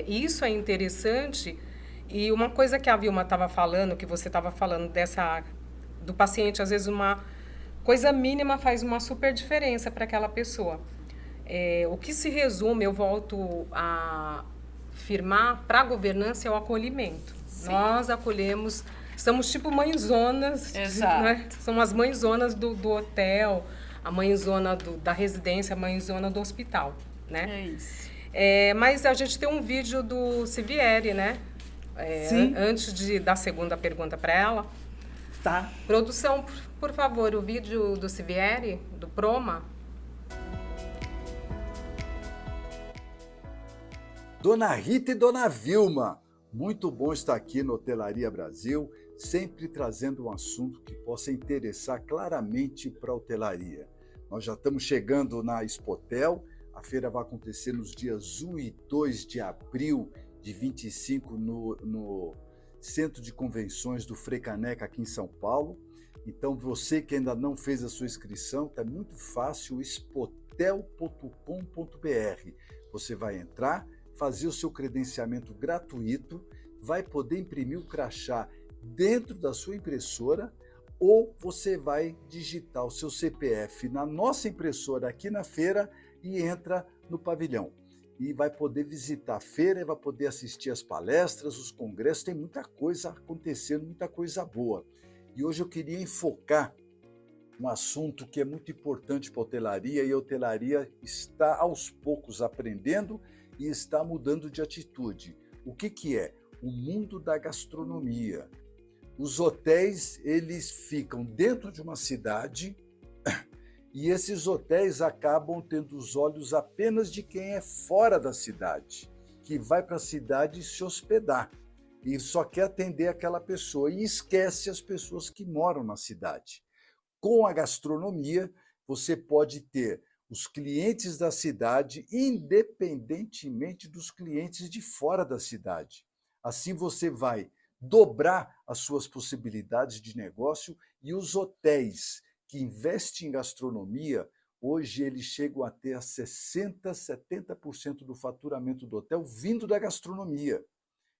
Isso é interessante. E uma coisa que a Vilma estava falando, que você estava falando do paciente, às vezes uma coisa mínima faz uma super diferença para aquela pessoa. O que se resume, eu volto a afirmar, para a governança é o acolhimento. Sim. Nós acolhemos, somos tipo mãezonas, Exato. né? São as mãezonas do hotel, a mãezona da residência, a mãezona do hospital, né? É isso. Mas a gente tem um vídeo do Sivieri, né? Sim. Antes da segunda pergunta para ela. Tá. Produção, por favor, o vídeo do Sivieri, do Proma. Dona Rita e Dona Vilma, muito bom estar aqui no Hotelaria Brasil, sempre trazendo um assunto que possa interessar claramente para a hotelaria. Nós já estamos chegando na Expotel, a feira vai acontecer nos dias 1 e 2 de abril de 25 no Centro de Convenções do Frei Caneca, aqui em São Paulo. Então, você que ainda não fez a sua inscrição, está muito fácil, expotel.com.br. Você vai entrar, fazer o seu credenciamento gratuito, vai poder imprimir o crachá dentro da sua impressora ou você vai digitar o seu CPF na nossa impressora aqui na feira e entra no pavilhão. E vai poder visitar a feira, vai poder assistir as palestras, os congressos, tem muita coisa acontecendo, muita coisa boa. E hoje eu queria enfocar um assunto que é muito importante para a hotelaria, e a hotelaria está aos poucos aprendendo e está mudando de atitude. O que é? O mundo da gastronomia. Os hotéis, eles ficam dentro de uma cidade e esses hotéis acabam tendo os olhos apenas de quem é fora da cidade, que vai para a cidade se hospedar e só quer atender aquela pessoa e esquece as pessoas que moram na cidade. Com a gastronomia, você pode ter os clientes da cidade, independentemente dos clientes de fora da cidade. Assim você vai dobrar as suas possibilidades de negócio e os hotéis que investem em gastronomia, hoje eles chegam a ter 60%, 70% do faturamento do hotel vindo da gastronomia.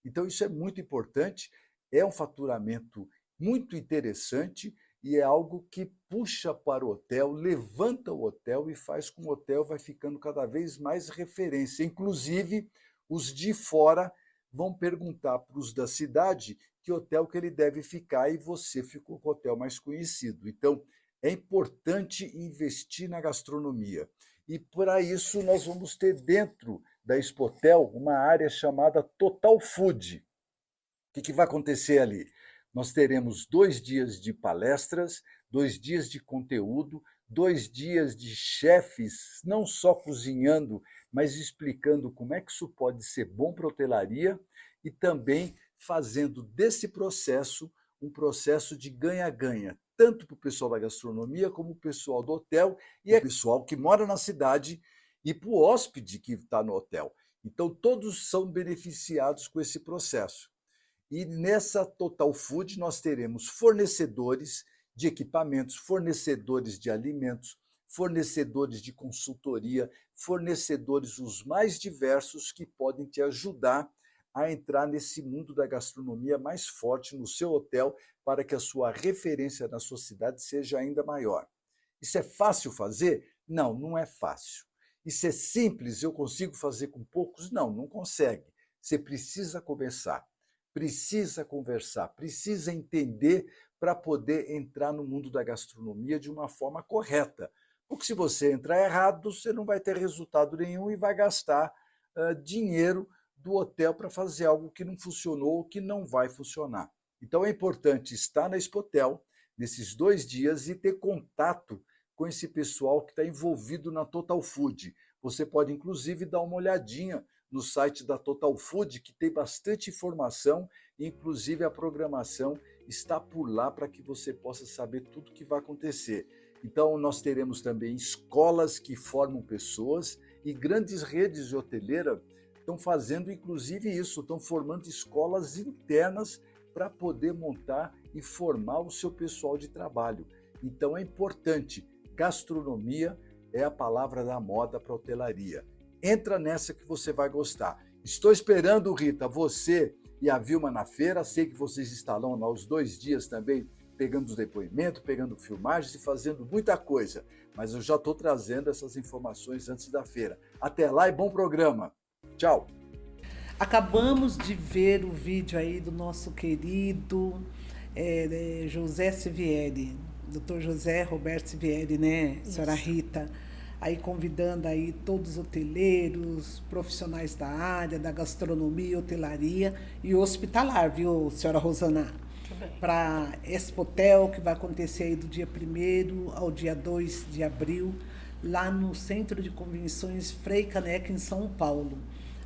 Então isso é muito importante, é um faturamento muito interessante e é algo que puxa para o hotel, levanta o hotel e faz com que o hotel vai ficando cada vez mais referência. Inclusive, os de fora vão perguntar para os da cidade que hotel que ele deve ficar e você ficou com o hotel mais conhecido. Então, é importante investir na gastronomia. E para isso nós vamos ter dentro da Expotel uma área chamada Total Food. O que vai acontecer ali? Nós teremos 2 dias de palestras, 2 dias de conteúdo, 2 dias de chefes, não só cozinhando, mas explicando como é que isso pode ser bom para a hotelaria e também fazendo desse processo um processo de ganha-ganha, tanto para o pessoal da gastronomia como o pessoal do hotel e o pessoal que mora na cidade e para o hóspede que está no hotel. Então, todos são beneficiados com esse processo. E nessa Total Food nós teremos fornecedores de equipamentos, fornecedores de alimentos, fornecedores de consultoria, fornecedores os mais diversos que podem te ajudar a entrar nesse mundo da gastronomia mais forte no seu hotel para que a sua referência na sua cidade seja ainda maior. Isso é fácil fazer? Não, não é fácil. Isso é simples, eu consigo fazer com poucos? Não, não consegue. Você precisa começar, precisa conversar, precisa entender para poder entrar no mundo da gastronomia de uma forma correta. Porque se você entrar errado, você não vai ter resultado nenhum e vai gastar dinheiro do hotel para fazer algo que não funcionou ou que não vai funcionar. Então é importante estar na Expotel nesses 2 dias e ter contato com esse pessoal que está envolvido na Total Food. Você pode, inclusive, dar uma olhadinha no site da Total Food, que tem bastante informação, inclusive a programação está por lá para que você possa saber tudo o que vai acontecer. Então, nós teremos também escolas que formam pessoas e grandes redes de hoteleira estão fazendo, inclusive, isso, estão formando escolas internas para poder montar e formar o seu pessoal de trabalho. Então, é importante. Gastronomia é a palavra da moda para a hotelaria. Entra nessa que você vai gostar. Estou esperando, Rita, você e a Vilma na feira. Sei que vocês estarão lá os 2 dias também, pegando os depoimentos, pegando filmagens e fazendo muita coisa. Mas eu já estou trazendo essas informações antes da feira. Até lá e bom programa. Tchau. Acabamos de ver o vídeo aí do nosso querido José Sivieri, Dr. José Roberto Sivieri, né, senhora Rita? Aí convidando aí todos os hoteleiros, profissionais da área, da gastronomia, hotelaria e hospitalar, viu, senhora Rosana? Para Expotel, que vai acontecer aí do dia 1º ao dia 2 de abril, lá no Centro de Convenções Frei Caneca, em São Paulo.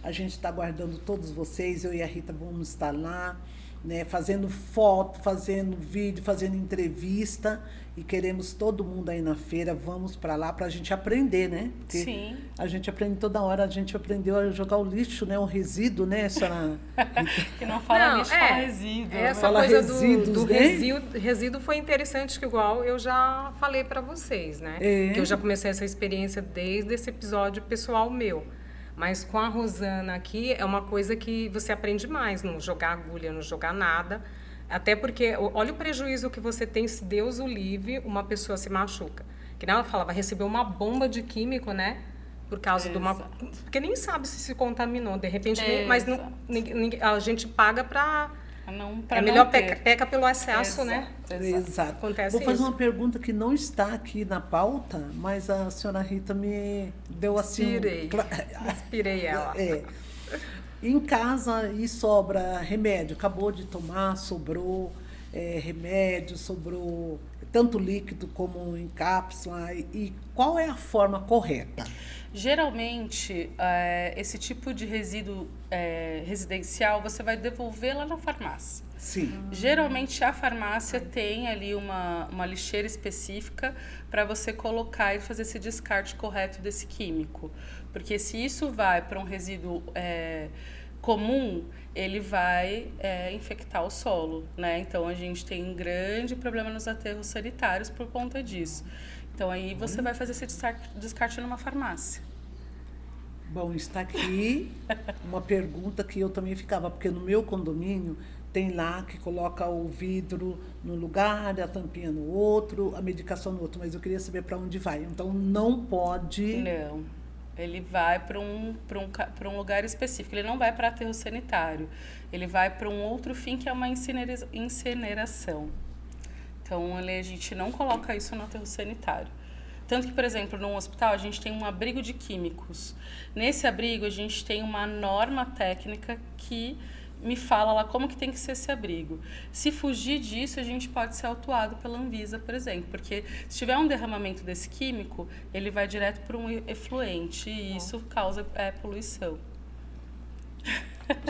A gente está aguardando todos vocês, eu e a Rita vamos estar lá, né, fazendo foto, fazendo vídeo, fazendo entrevista, e queremos todo mundo aí na feira. Vamos para lá para a gente aprender, né? Porque sim. A gente aprende toda hora, a gente aprendeu a jogar o lixo, né? O resíduo, né, senhora? Que não fala lixo, fala resíduo. Essa Fala coisa resíduos, do né? resíduo foi interessante, que igual eu já falei para vocês, né? Que eu já comecei essa experiência desde esse episódio pessoal meu. Mas com a Rosana aqui, é uma coisa que você aprende mais, não jogar agulha, não jogar nada. Até porque, olha o prejuízo que você tem se Deus o livre, uma pessoa se machuca. Que nem ela falava, recebeu uma bomba de químico, né? Por causa de uma... Porque nem sabe se contaminou, de repente, mas não, a gente paga para... É melhor peca pelo excesso, né? Exato. Acontece Vou fazer isso. uma pergunta que não está aqui na pauta, mas a senhora Rita me deu assim... Inspirei ela. Em casa e sobra remédio, acabou de tomar, sobrou remédio, sobrou tanto líquido como em cápsula. E qual é a forma correta? Geralmente, esse tipo de resíduo residencial você vai devolver lá na farmácia. Sim. Geralmente a farmácia tem ali uma lixeira específica para você colocar e fazer esse descarte correto desse químico. Porque se isso vai para um resíduo comum, ele vai infectar o solo, né? Então a gente tem um grande problema nos aterros sanitários por conta disso. Então aí você vai fazer esse descarte numa farmácia. Bom, está aqui uma pergunta que eu também ficava, porque no meu condomínio tem lá que coloca o vidro no lugar, a tampinha no outro, a medicação no outro, mas eu queria saber para onde vai. Então não pode... Não, ele vai para um lugar específico, ele não vai para aterro sanitário, ele vai para um outro fim que é uma incineração. Então a gente não coloca isso no aterro sanitário. Tanto que, por exemplo, num hospital a gente tem um abrigo de químicos. Nesse abrigo a gente tem uma norma técnica que me fala lá como que tem que ser esse abrigo. Se fugir disso, a gente pode ser autuado pela Anvisa, por exemplo, porque se tiver um derramamento desse químico, ele vai direto para um efluente e isso causa poluição.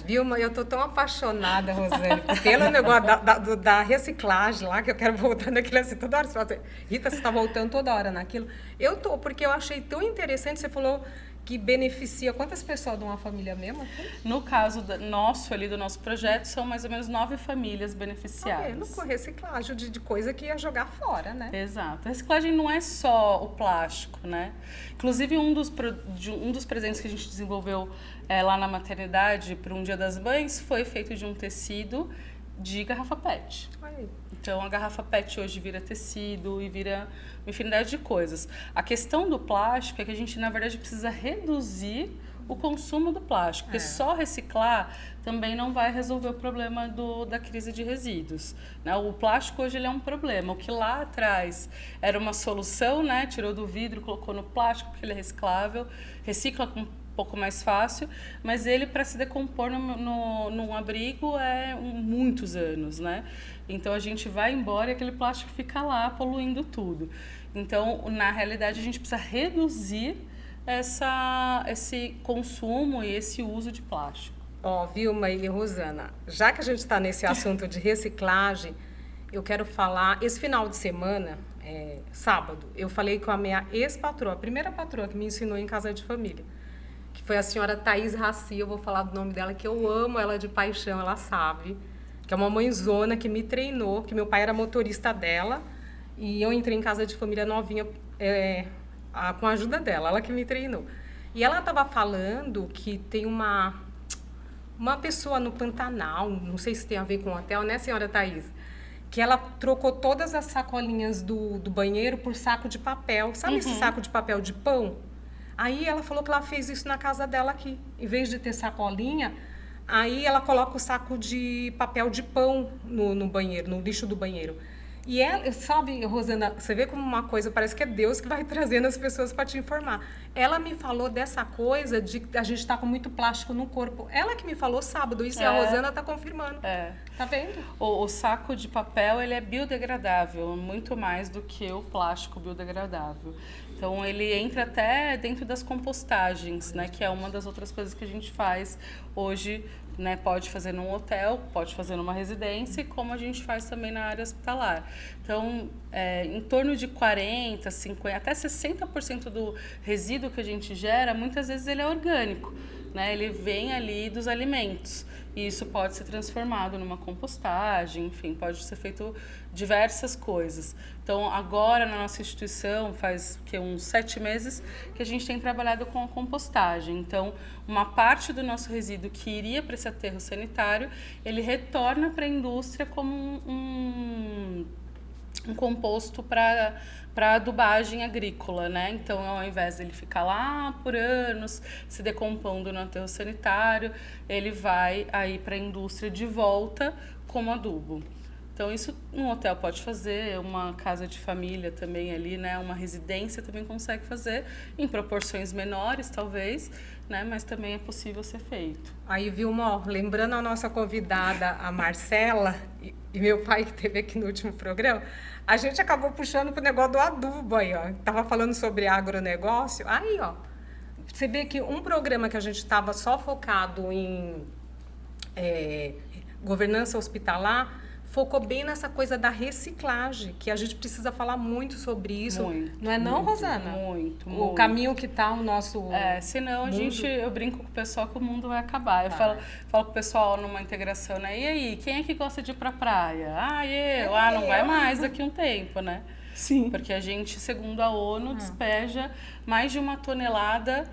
Vilma, eu tô tão apaixonada, Rosane, pelo negócio da reciclagem lá, que eu quero voltar naquilo assim, toda hora você fala assim, Rita, você tá voltando toda hora naquilo. Eu tô, porque eu achei tão interessante, você falou que beneficia quantas pessoas de uma família mesmo? No caso nosso ali, do nosso projeto, são mais ou menos 9 famílias beneficiadas. Com reciclagem de coisa que ia jogar fora, né? Exato. A reciclagem não é só o plástico, né? Inclusive, um dos presentes que a gente desenvolveu lá na maternidade para um Dia das Mães foi feito de um tecido de garrafa PET. Aí. Então, a garrafa PET hoje vira tecido e vira uma infinidade de coisas. A questão do plástico é que a gente, na verdade, precisa reduzir o consumo do plástico, porque só reciclar também não vai resolver o problema da crise de resíduos, né? O plástico hoje ele é um problema. O que lá atrás era uma solução, né? Tirou do vidro, colocou no plástico, porque ele é reciclável, recicla com pouco mais fácil, mas ele, para se decompor num abrigo, muitos anos, né? Então, a gente vai embora e aquele plástico fica lá, poluindo tudo. Então, na realidade, a gente precisa reduzir esse consumo e esse uso de plástico. Ó, Vilma e Rosana, já que a gente está nesse assunto de reciclagem, eu quero falar, esse final de semana, sábado, eu falei com a minha ex-patroa, a primeira patroa que me ensinou em casa de família, que foi a senhora Thaís Raci, eu vou falar do nome dela, que eu amo ela de paixão, ela sabe, que é uma mãezona que me treinou, que meu pai era motorista dela, e eu entrei em casa de família novinha com a ajuda dela, ela que me treinou. E ela estava falando que tem uma pessoa no Pantanal, não sei se tem a ver com o hotel, né, senhora Thaís? Que ela trocou todas as sacolinhas do banheiro por saco de papel. Sabe esse saco de papel de pão? Aí ela falou que ela fez isso na casa dela aqui. Em vez de ter sacolinha, aí ela coloca o saco de papel de pão no banheiro, no lixo do banheiro. E ela, sabe, Rosana, você vê como uma coisa, parece que é Deus que vai trazendo as pessoas para te informar. Ela me falou dessa coisa de a gente estar com muito plástico no corpo. Ela que me falou sábado, isso e a Rosana está confirmando. Tá vendo? O saco de papel, ele é biodegradável, muito mais do que o plástico biodegradável. Então, ele entra até dentro das compostagens, né, que é uma das outras coisas que a gente faz hoje, né, pode fazer num hotel, pode fazer numa residência, como a gente faz também na área hospitalar. Então, em torno de 40%, 50%, até 60% do resíduo que a gente gera, muitas vezes ele é orgânico, né? Ele vem ali dos alimentos. E isso pode ser transformado numa compostagem, enfim, pode ser feito diversas coisas. Então, agora na nossa instituição, faz uns 7 meses que a gente tem trabalhado com a compostagem. Então, uma parte do nosso resíduo que iria para esse aterro sanitário, ele retorna para a indústria como um composto para adubagem agrícola, né? Então, ao invés dele ficar lá por anos se decompondo no aterro sanitário, ele vai aí para a indústria de volta como adubo. Então, isso um hotel pode fazer, uma casa de família também ali, né? Uma residência também consegue fazer, em proporções menores, talvez, né? Mas também é possível ser feito. Aí, Vilma, lembrando a nossa convidada, a Marcela, e meu pai que esteve aqui no último programa, a gente acabou puxando pro negócio do adubo aí, ó. Tava falando sobre agronegócio. Aí, ó, você vê que um programa que a gente estava só focado em governança hospitalar, focou bem nessa coisa da reciclagem, que a gente precisa falar muito sobre isso. Muito, não é não, muito, Rosana? Muito, o muito. caminho que está o nosso senão mundo. eu brinco com o pessoal que o mundo vai acabar. Eu falo com o pessoal numa integração, né? E aí, quem é que gosta de ir pra praia? Eu. Não vai mais daqui a um tempo, né? Sim. Porque a gente, segundo a ONU, despeja mais de 1 tonelada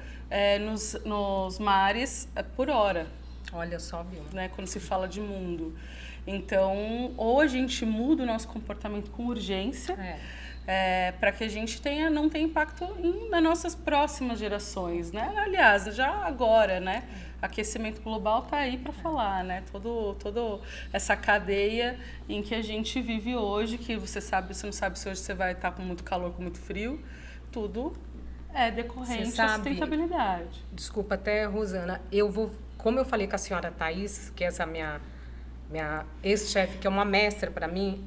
nos mares por hora. Olha só, viu? Né? Quando se fala de mundo. Então, ou a gente muda o nosso comportamento com urgência, para que a gente não tenha impacto nas nossas próximas gerações, né? Aliás, já agora, né? Aquecimento global está aí para falar, né? Toda essa cadeia em que a gente vive hoje, que você não sabe se hoje você vai estar com muito calor, com muito frio, tudo é decorrente da sustentabilidade. Desculpa até, Rosana, como eu falei com a senhora Thaís, que é essa minha ex-chefe, que é uma mestra para mim,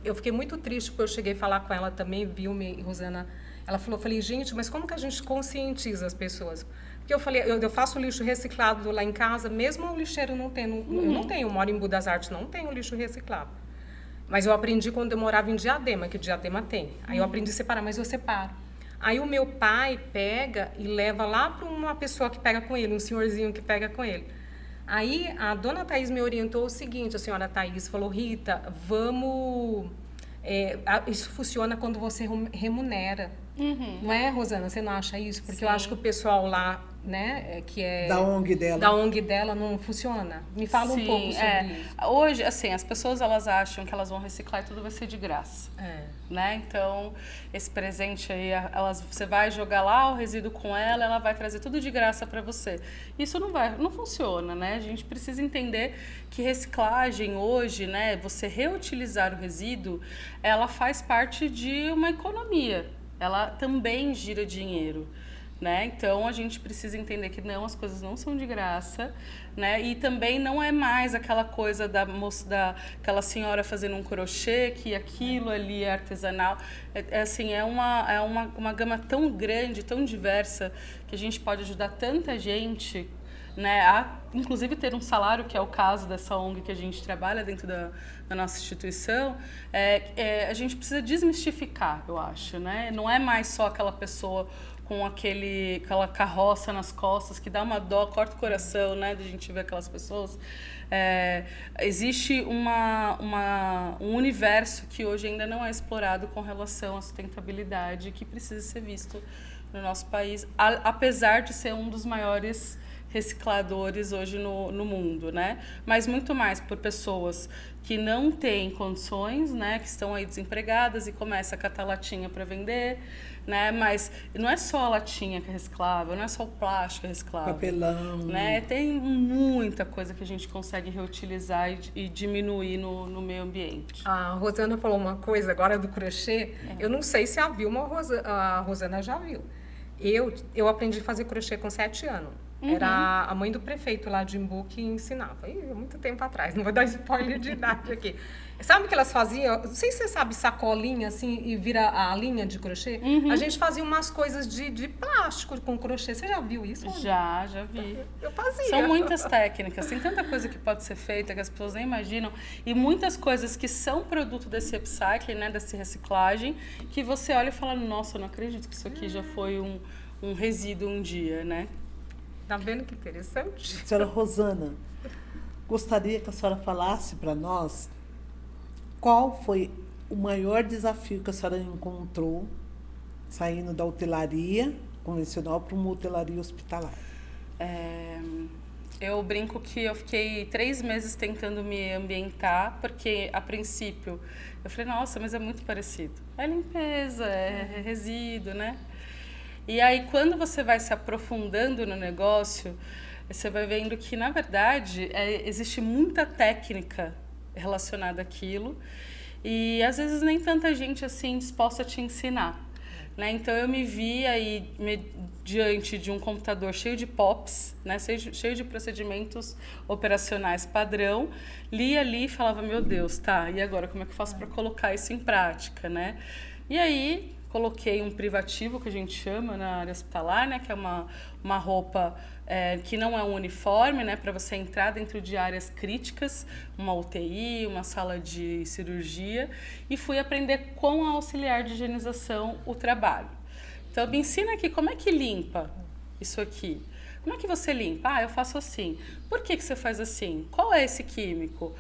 eu fiquei muito triste porque eu cheguei a falar com ela também, Vilma e Rosana. Ela falei, gente, mas como que a gente conscientiza as pessoas? Porque eu falei, eu faço lixo reciclado lá em casa, mesmo o lixeiro não tendo, eu não tenho, eu moro em Budas das Artes, não tenho lixo reciclado. Mas eu aprendi quando eu morava em Diadema, que Diadema tem. Aí eu aprendi a separar, mas eu separo. Aí o meu pai pega e leva lá para uma pessoa que pega com ele, um senhorzinho que pega com ele. Aí a dona Thaís me orientou o seguinte, a senhora Thaís falou, Rita, vamos... isso funciona quando você remunera. Não é, Rosana? Você não acha isso? Porque Sim. eu acho que o pessoal lá, né, que é... Da ONG dela. Da ONG dela não funciona. Me fala um pouco sobre isso. Hoje, assim, as pessoas elas acham que elas vão reciclar e tudo vai ser de graça. Né? Então, esse presente aí, você vai jogar lá o resíduo com ela vai trazer tudo de graça para você. Isso não funciona, né? A gente precisa entender que reciclagem hoje, né, você reutilizar o resíduo, ela faz parte de uma economia. Ela também gira dinheiro. Né? Então a gente precisa entender que não, as coisas não são de graça, né? E também não é mais aquela coisa daquela senhora fazendo um crochê, que aquilo ali é artesanal. Assim, é uma gama tão grande, tão diversa, que a gente pode ajudar tanta gente, né, a inclusive ter um salário, que é o caso dessa ONG que a gente trabalha dentro da nossa instituição. A gente precisa desmistificar, eu acho, né? Não é mais só aquela pessoa com aquela carroça nas costas que dá uma dó, corta o coração, né, de a gente ver aquelas pessoas. Existe um universo que hoje ainda não é explorado com relação à sustentabilidade, que precisa ser visto no nosso país, apesar de ser um dos maiores recicladores hoje no mundo, né? Mas muito mais por pessoas que não têm condições, né? Que estão aí desempregadas e começam a catar latinha para vender, né? Mas não é só a latinha que é reciclável, não é só o plástico que é reciclável. Papelão. Né? Tem muita coisa que a gente consegue reutilizar e diminuir no meio ambiente. A Rosana falou uma coisa agora do crochê. Eu não sei se a Rosana já viu. Eu aprendi a fazer crochê com 7 anos. Era a mãe do prefeito lá de Imbu que ensinava. Muito tempo atrás, não vou dar spoiler de idade aqui. Sabe o que elas faziam? Não sei se você sabe, sacolinha assim e vira a linha de crochê. A gente fazia umas coisas de plástico com crochê. Você já viu isso? Já vi. Eu fazia. São muitas técnicas, tem tanta coisa que pode ser feita que as pessoas nem imaginam. E muitas coisas que são produto desse upcycling, né, dessa reciclagem, que você olha e fala, nossa, eu não acredito que isso aqui já foi um resíduo um dia, né? Tá vendo que interessante? Senhora Rosana, gostaria que a senhora falasse para nós qual foi o maior desafio que a senhora encontrou saindo da hotelaria convencional para uma hotelaria hospitalar. Eu brinco que eu fiquei 3 meses tentando me ambientar, porque a princípio eu falei, nossa, mas é muito parecido. É limpeza, é resíduo, né? E aí, quando você vai se aprofundando no negócio, você vai vendo que, na verdade, existe muita técnica relacionada àquilo e, às vezes, nem tanta gente assim disposta a te ensinar. Né? Então, eu me vi aí diante de um computador cheio de POPs, né? cheio de procedimentos operacionais padrão, lia ali e falava, meu Deus, tá, e agora como é que eu faço para colocar isso em prática? Né? E aí... coloquei um privativo, que a gente chama na área hospitalar, né, que é uma roupa que não é um uniforme, né, para você entrar dentro de áreas críticas, uma UTI, uma sala de cirurgia, e fui aprender com a auxiliar de higienização o trabalho. Então, me ensina aqui como é que limpa isso aqui. Como é que você limpa? Eu faço assim. Por que você faz assim? Qual é esse químico?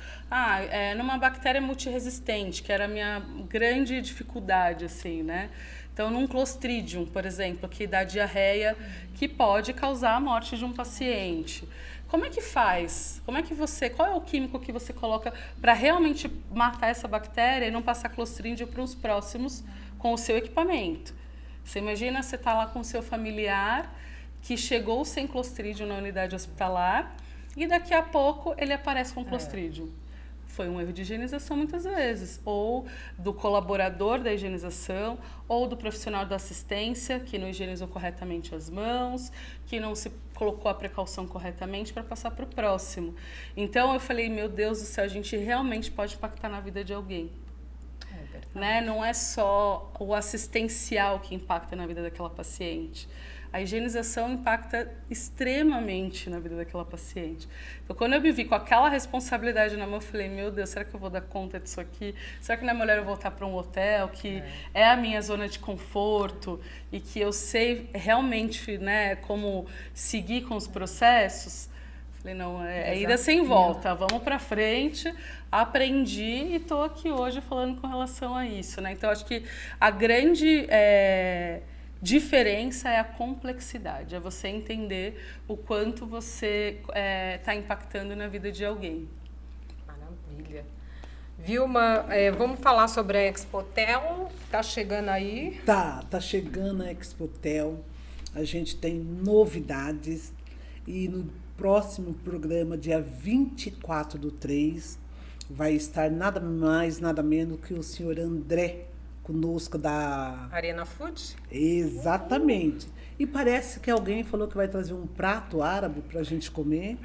Numa bactéria multiresistente, que era a minha grande dificuldade, assim, né? Então, num Clostridium, por exemplo, que dá diarreia, que pode causar a morte de um paciente. Como é que faz? Qual é o químico que você coloca para realmente matar essa bactéria e não passar Clostridium para os próximos com o seu equipamento? Você imagina, você está lá com o seu familiar que chegou sem Clostridium na unidade hospitalar e daqui a pouco ele aparece com Clostridium. Foi um erro de higienização muitas vezes, ou do colaborador da higienização, ou do profissional da assistência que não higienizou corretamente as mãos, que não se colocou a precaução corretamente para passar para o próximo. Então eu falei, meu Deus do céu, a gente realmente pode impactar na vida de alguém. Né? Não é só o assistencial que impacta na vida daquela paciente. a higienização impacta extremamente na vida daquela paciente. Então, quando eu me vi com aquela responsabilidade na mão, eu falei, meu Deus, será que eu vou dar conta disso aqui? Será que não é melhor eu voltar para um hotel, que é a minha zona de conforto e que eu sei realmente, né, como seguir com os processos? Falei, não, é ida sem volta, vamos para frente, aprendi e estou aqui hoje falando com relação a isso, né? Então, acho que a grande diferença é a complexidade, é você entender o quanto você está impactando na vida de alguém. Maravilha. Vilma, vamos falar sobre a Expotel, tá chegando aí? Tá chegando a Expotel, a gente tem novidades e no próximo programa, dia 24/3, vai estar nada mais, nada menos que o senhor André conosco da Arena Food? Exatamente. E parece que alguém falou que vai trazer um prato árabe pra gente comer.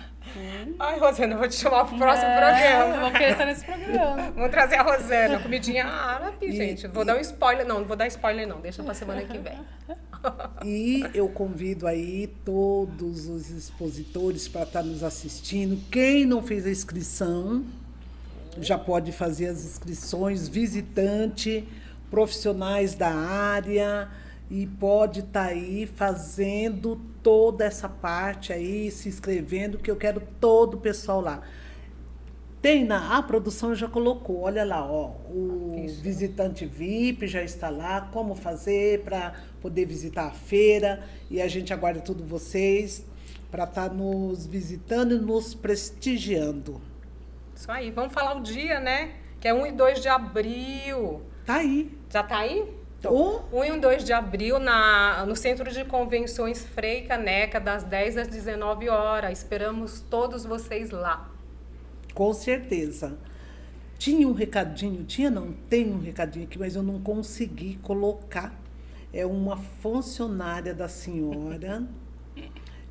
Ai, Rosana, eu vou te chamar pro próximo programa. Vou querer estar nesse programa. Vamos trazer a Rosana, comidinha árabe, gente. Vou dar um spoiler. Não vou dar spoiler, não. Deixa pra semana que vem. E eu convido aí todos os expositores para estar nos assistindo. Quem não fez a inscrição, já pode fazer as inscrições, visitante, profissionais da área, e pode estar aí fazendo toda essa parte aí, se inscrevendo, que eu quero todo o pessoal lá. A produção já colocou, olha lá, ó, o visitante VIP já está lá, como fazer para poder visitar a feira, e a gente aguarda todos vocês para estar nos visitando e nos prestigiando. Isso aí, vamos falar o dia, né? Que é 1 e 2 de abril. Tá aí. Já tá aí? Então, 1 e 2 de abril no Centro de Convenções Frei Caneca, das 10 às 19 horas. Esperamos todos vocês lá. Com certeza. Tinha um recadinho, tem um recadinho aqui, mas eu não consegui colocar. É uma funcionária da senhora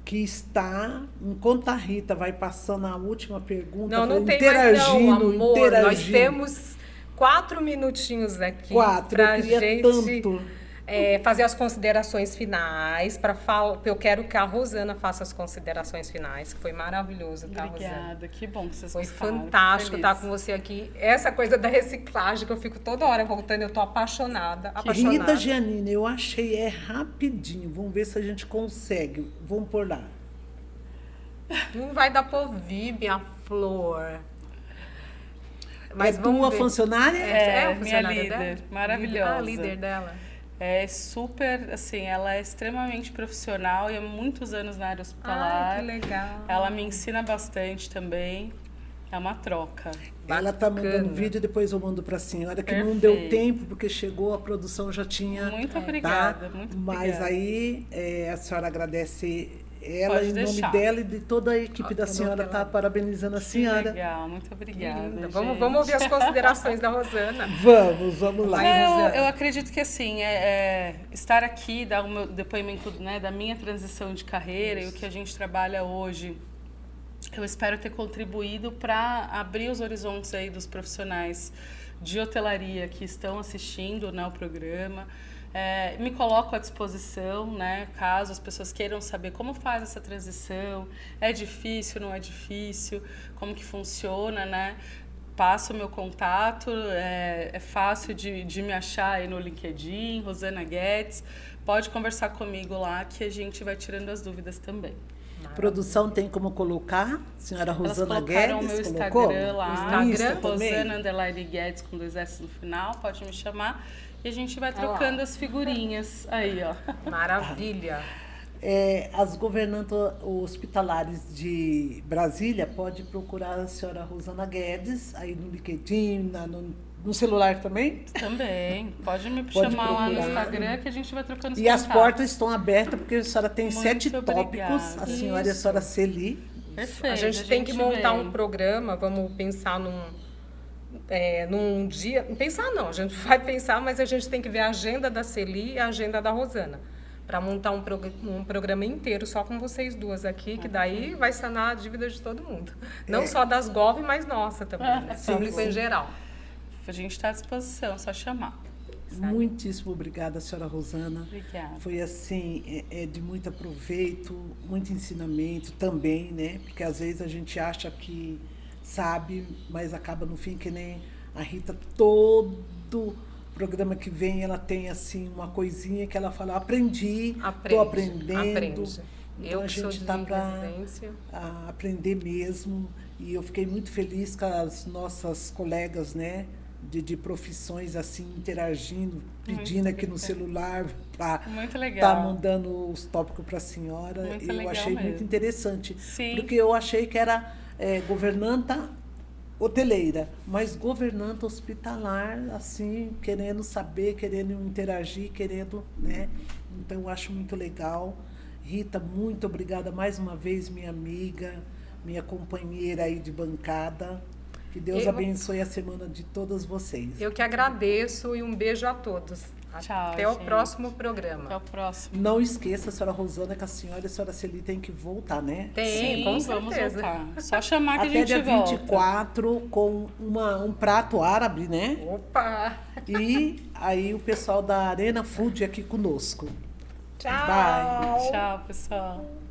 que está, enquanto a Rita vai passando a última pergunta, não tem mais não, amor. interagindo. Nós temos 4 minutinhos aqui pra eu queria gente tanto. Fazer as considerações finais. Eu quero que a Rosana faça as considerações finais, que foi maravilhoso, tá, Rosana? Obrigada, que bom que vocês Foi gostaram. fantástico Feliz. estar com você aqui. Essa coisa da reciclagem, que eu fico toda hora voltando, eu tô apaixonada. Rita Giannini, eu achei rapidinho. Vamos ver se a gente consegue. Vamos por lá. Não vai dar pra ouvir, minha flor. Mas tua funcionária? É a minha funcionária líder, dela? maravilhosa. A líder dela. É super, assim, ela é extremamente profissional e há muitos anos na área hospitalar. Ai, que legal. Ela me ensina bastante também. É uma troca. Ela tá mandando vídeo, depois eu mando para a senhora, que não deu tempo, porque chegou, a produção já tinha. Muito obrigada, tá? muito Mas obrigada. aí a senhora agradece ela, Pode em nome deixar. dela e de toda a equipe da senhora, tá parabenizando a senhora. Legal, muito obrigada. Linda. Gente. Vamos ouvir as considerações da Rosana. Vamos lá. Eu acredito que assim, estar aqui, dar o meu depoimento, né, da minha transição de carreira e o que a gente trabalha hoje, eu espero ter contribuído para abrir os horizontes aí dos profissionais de hotelaria que estão assistindo, né, o programa. Me coloco à disposição, né, caso as pessoas queiram saber como faz essa transição, é difícil, não é difícil, como que funciona, né? Passo o meu contato, é fácil de me achar aí no LinkedIn, Rosana Guedes. Pode conversar comigo lá que a gente vai tirando as dúvidas também. Produção tem como colocar? Senhora Rosana Elas Guedes, colocaram o meu Instagram colocou? lá, Instagram Rosana Guedes com 2 S no final, pode me chamar. E a gente vai trocando as figurinhas aí, ó. Maravilha. As governantas hospitalares de Brasília pode procurar a senhora Rosana Guedes aí no LinkedIn, no celular também. Também. Pode me Pode chamar lá no procurar. Instagram que a gente vai trocando os E as contatos. portas estão abertas, porque a senhora tem Muito 7 obrigada. tópicos, a senhora e a senhora Celi. Perfeito. A gente tem que montar vem. um programa, vamos pensar num dia. Pensar não, a gente vai pensar, mas a gente tem que ver a agenda da Celi e a agenda da Rosana. Para montar um programa inteiro só com vocês duas aqui, que daí vai sanar a dívida de todo mundo. Não só das GOV, mas nossa também, né? Público em geral. A gente está à disposição, só chamar. sabe? Muitíssimo obrigada, senhora Rosana. Obrigada. Foi assim, de muito aproveito, muito ensinamento também, né? Porque às vezes a gente acha que sabe, mas acaba no fim que nem a Rita, todo programa que vem ela tem assim uma coisinha que ela fala, aprendi, estou aprendendo. Aprende. Então Eu a que sou gente de está para residência. aprender mesmo. E eu fiquei muito feliz com as nossas colegas, né? De profissões assim, interagindo, pedindo aqui no celular para Muito estar legal. mandando os tópicos para a senhora. Muito Eu legal achei mesmo. muito interessante. Sim. Porque eu achei que era governanta hoteleira, mas governanta hospitalar, assim, querendo saber, querendo interagir, querendo, né? Então eu acho muito legal. Rita, muito obrigada mais uma vez, minha amiga, minha companheira aí de bancada. Que Deus abençoe a semana de todas vocês. Eu que agradeço e um beijo a todos. Tchau, Até o gente. próximo programa. Até o próximo. Não esqueça, senhora Rosana, que a senhora e a senhora Celi têm que voltar, né? Tem, Sim, com vamos certeza. voltar. Só chamar que a Até gente dia volta. 24, com um prato árabe, né? Opa! E aí o pessoal da Arena Food aqui conosco. Tchau! Bye. Tchau, pessoal.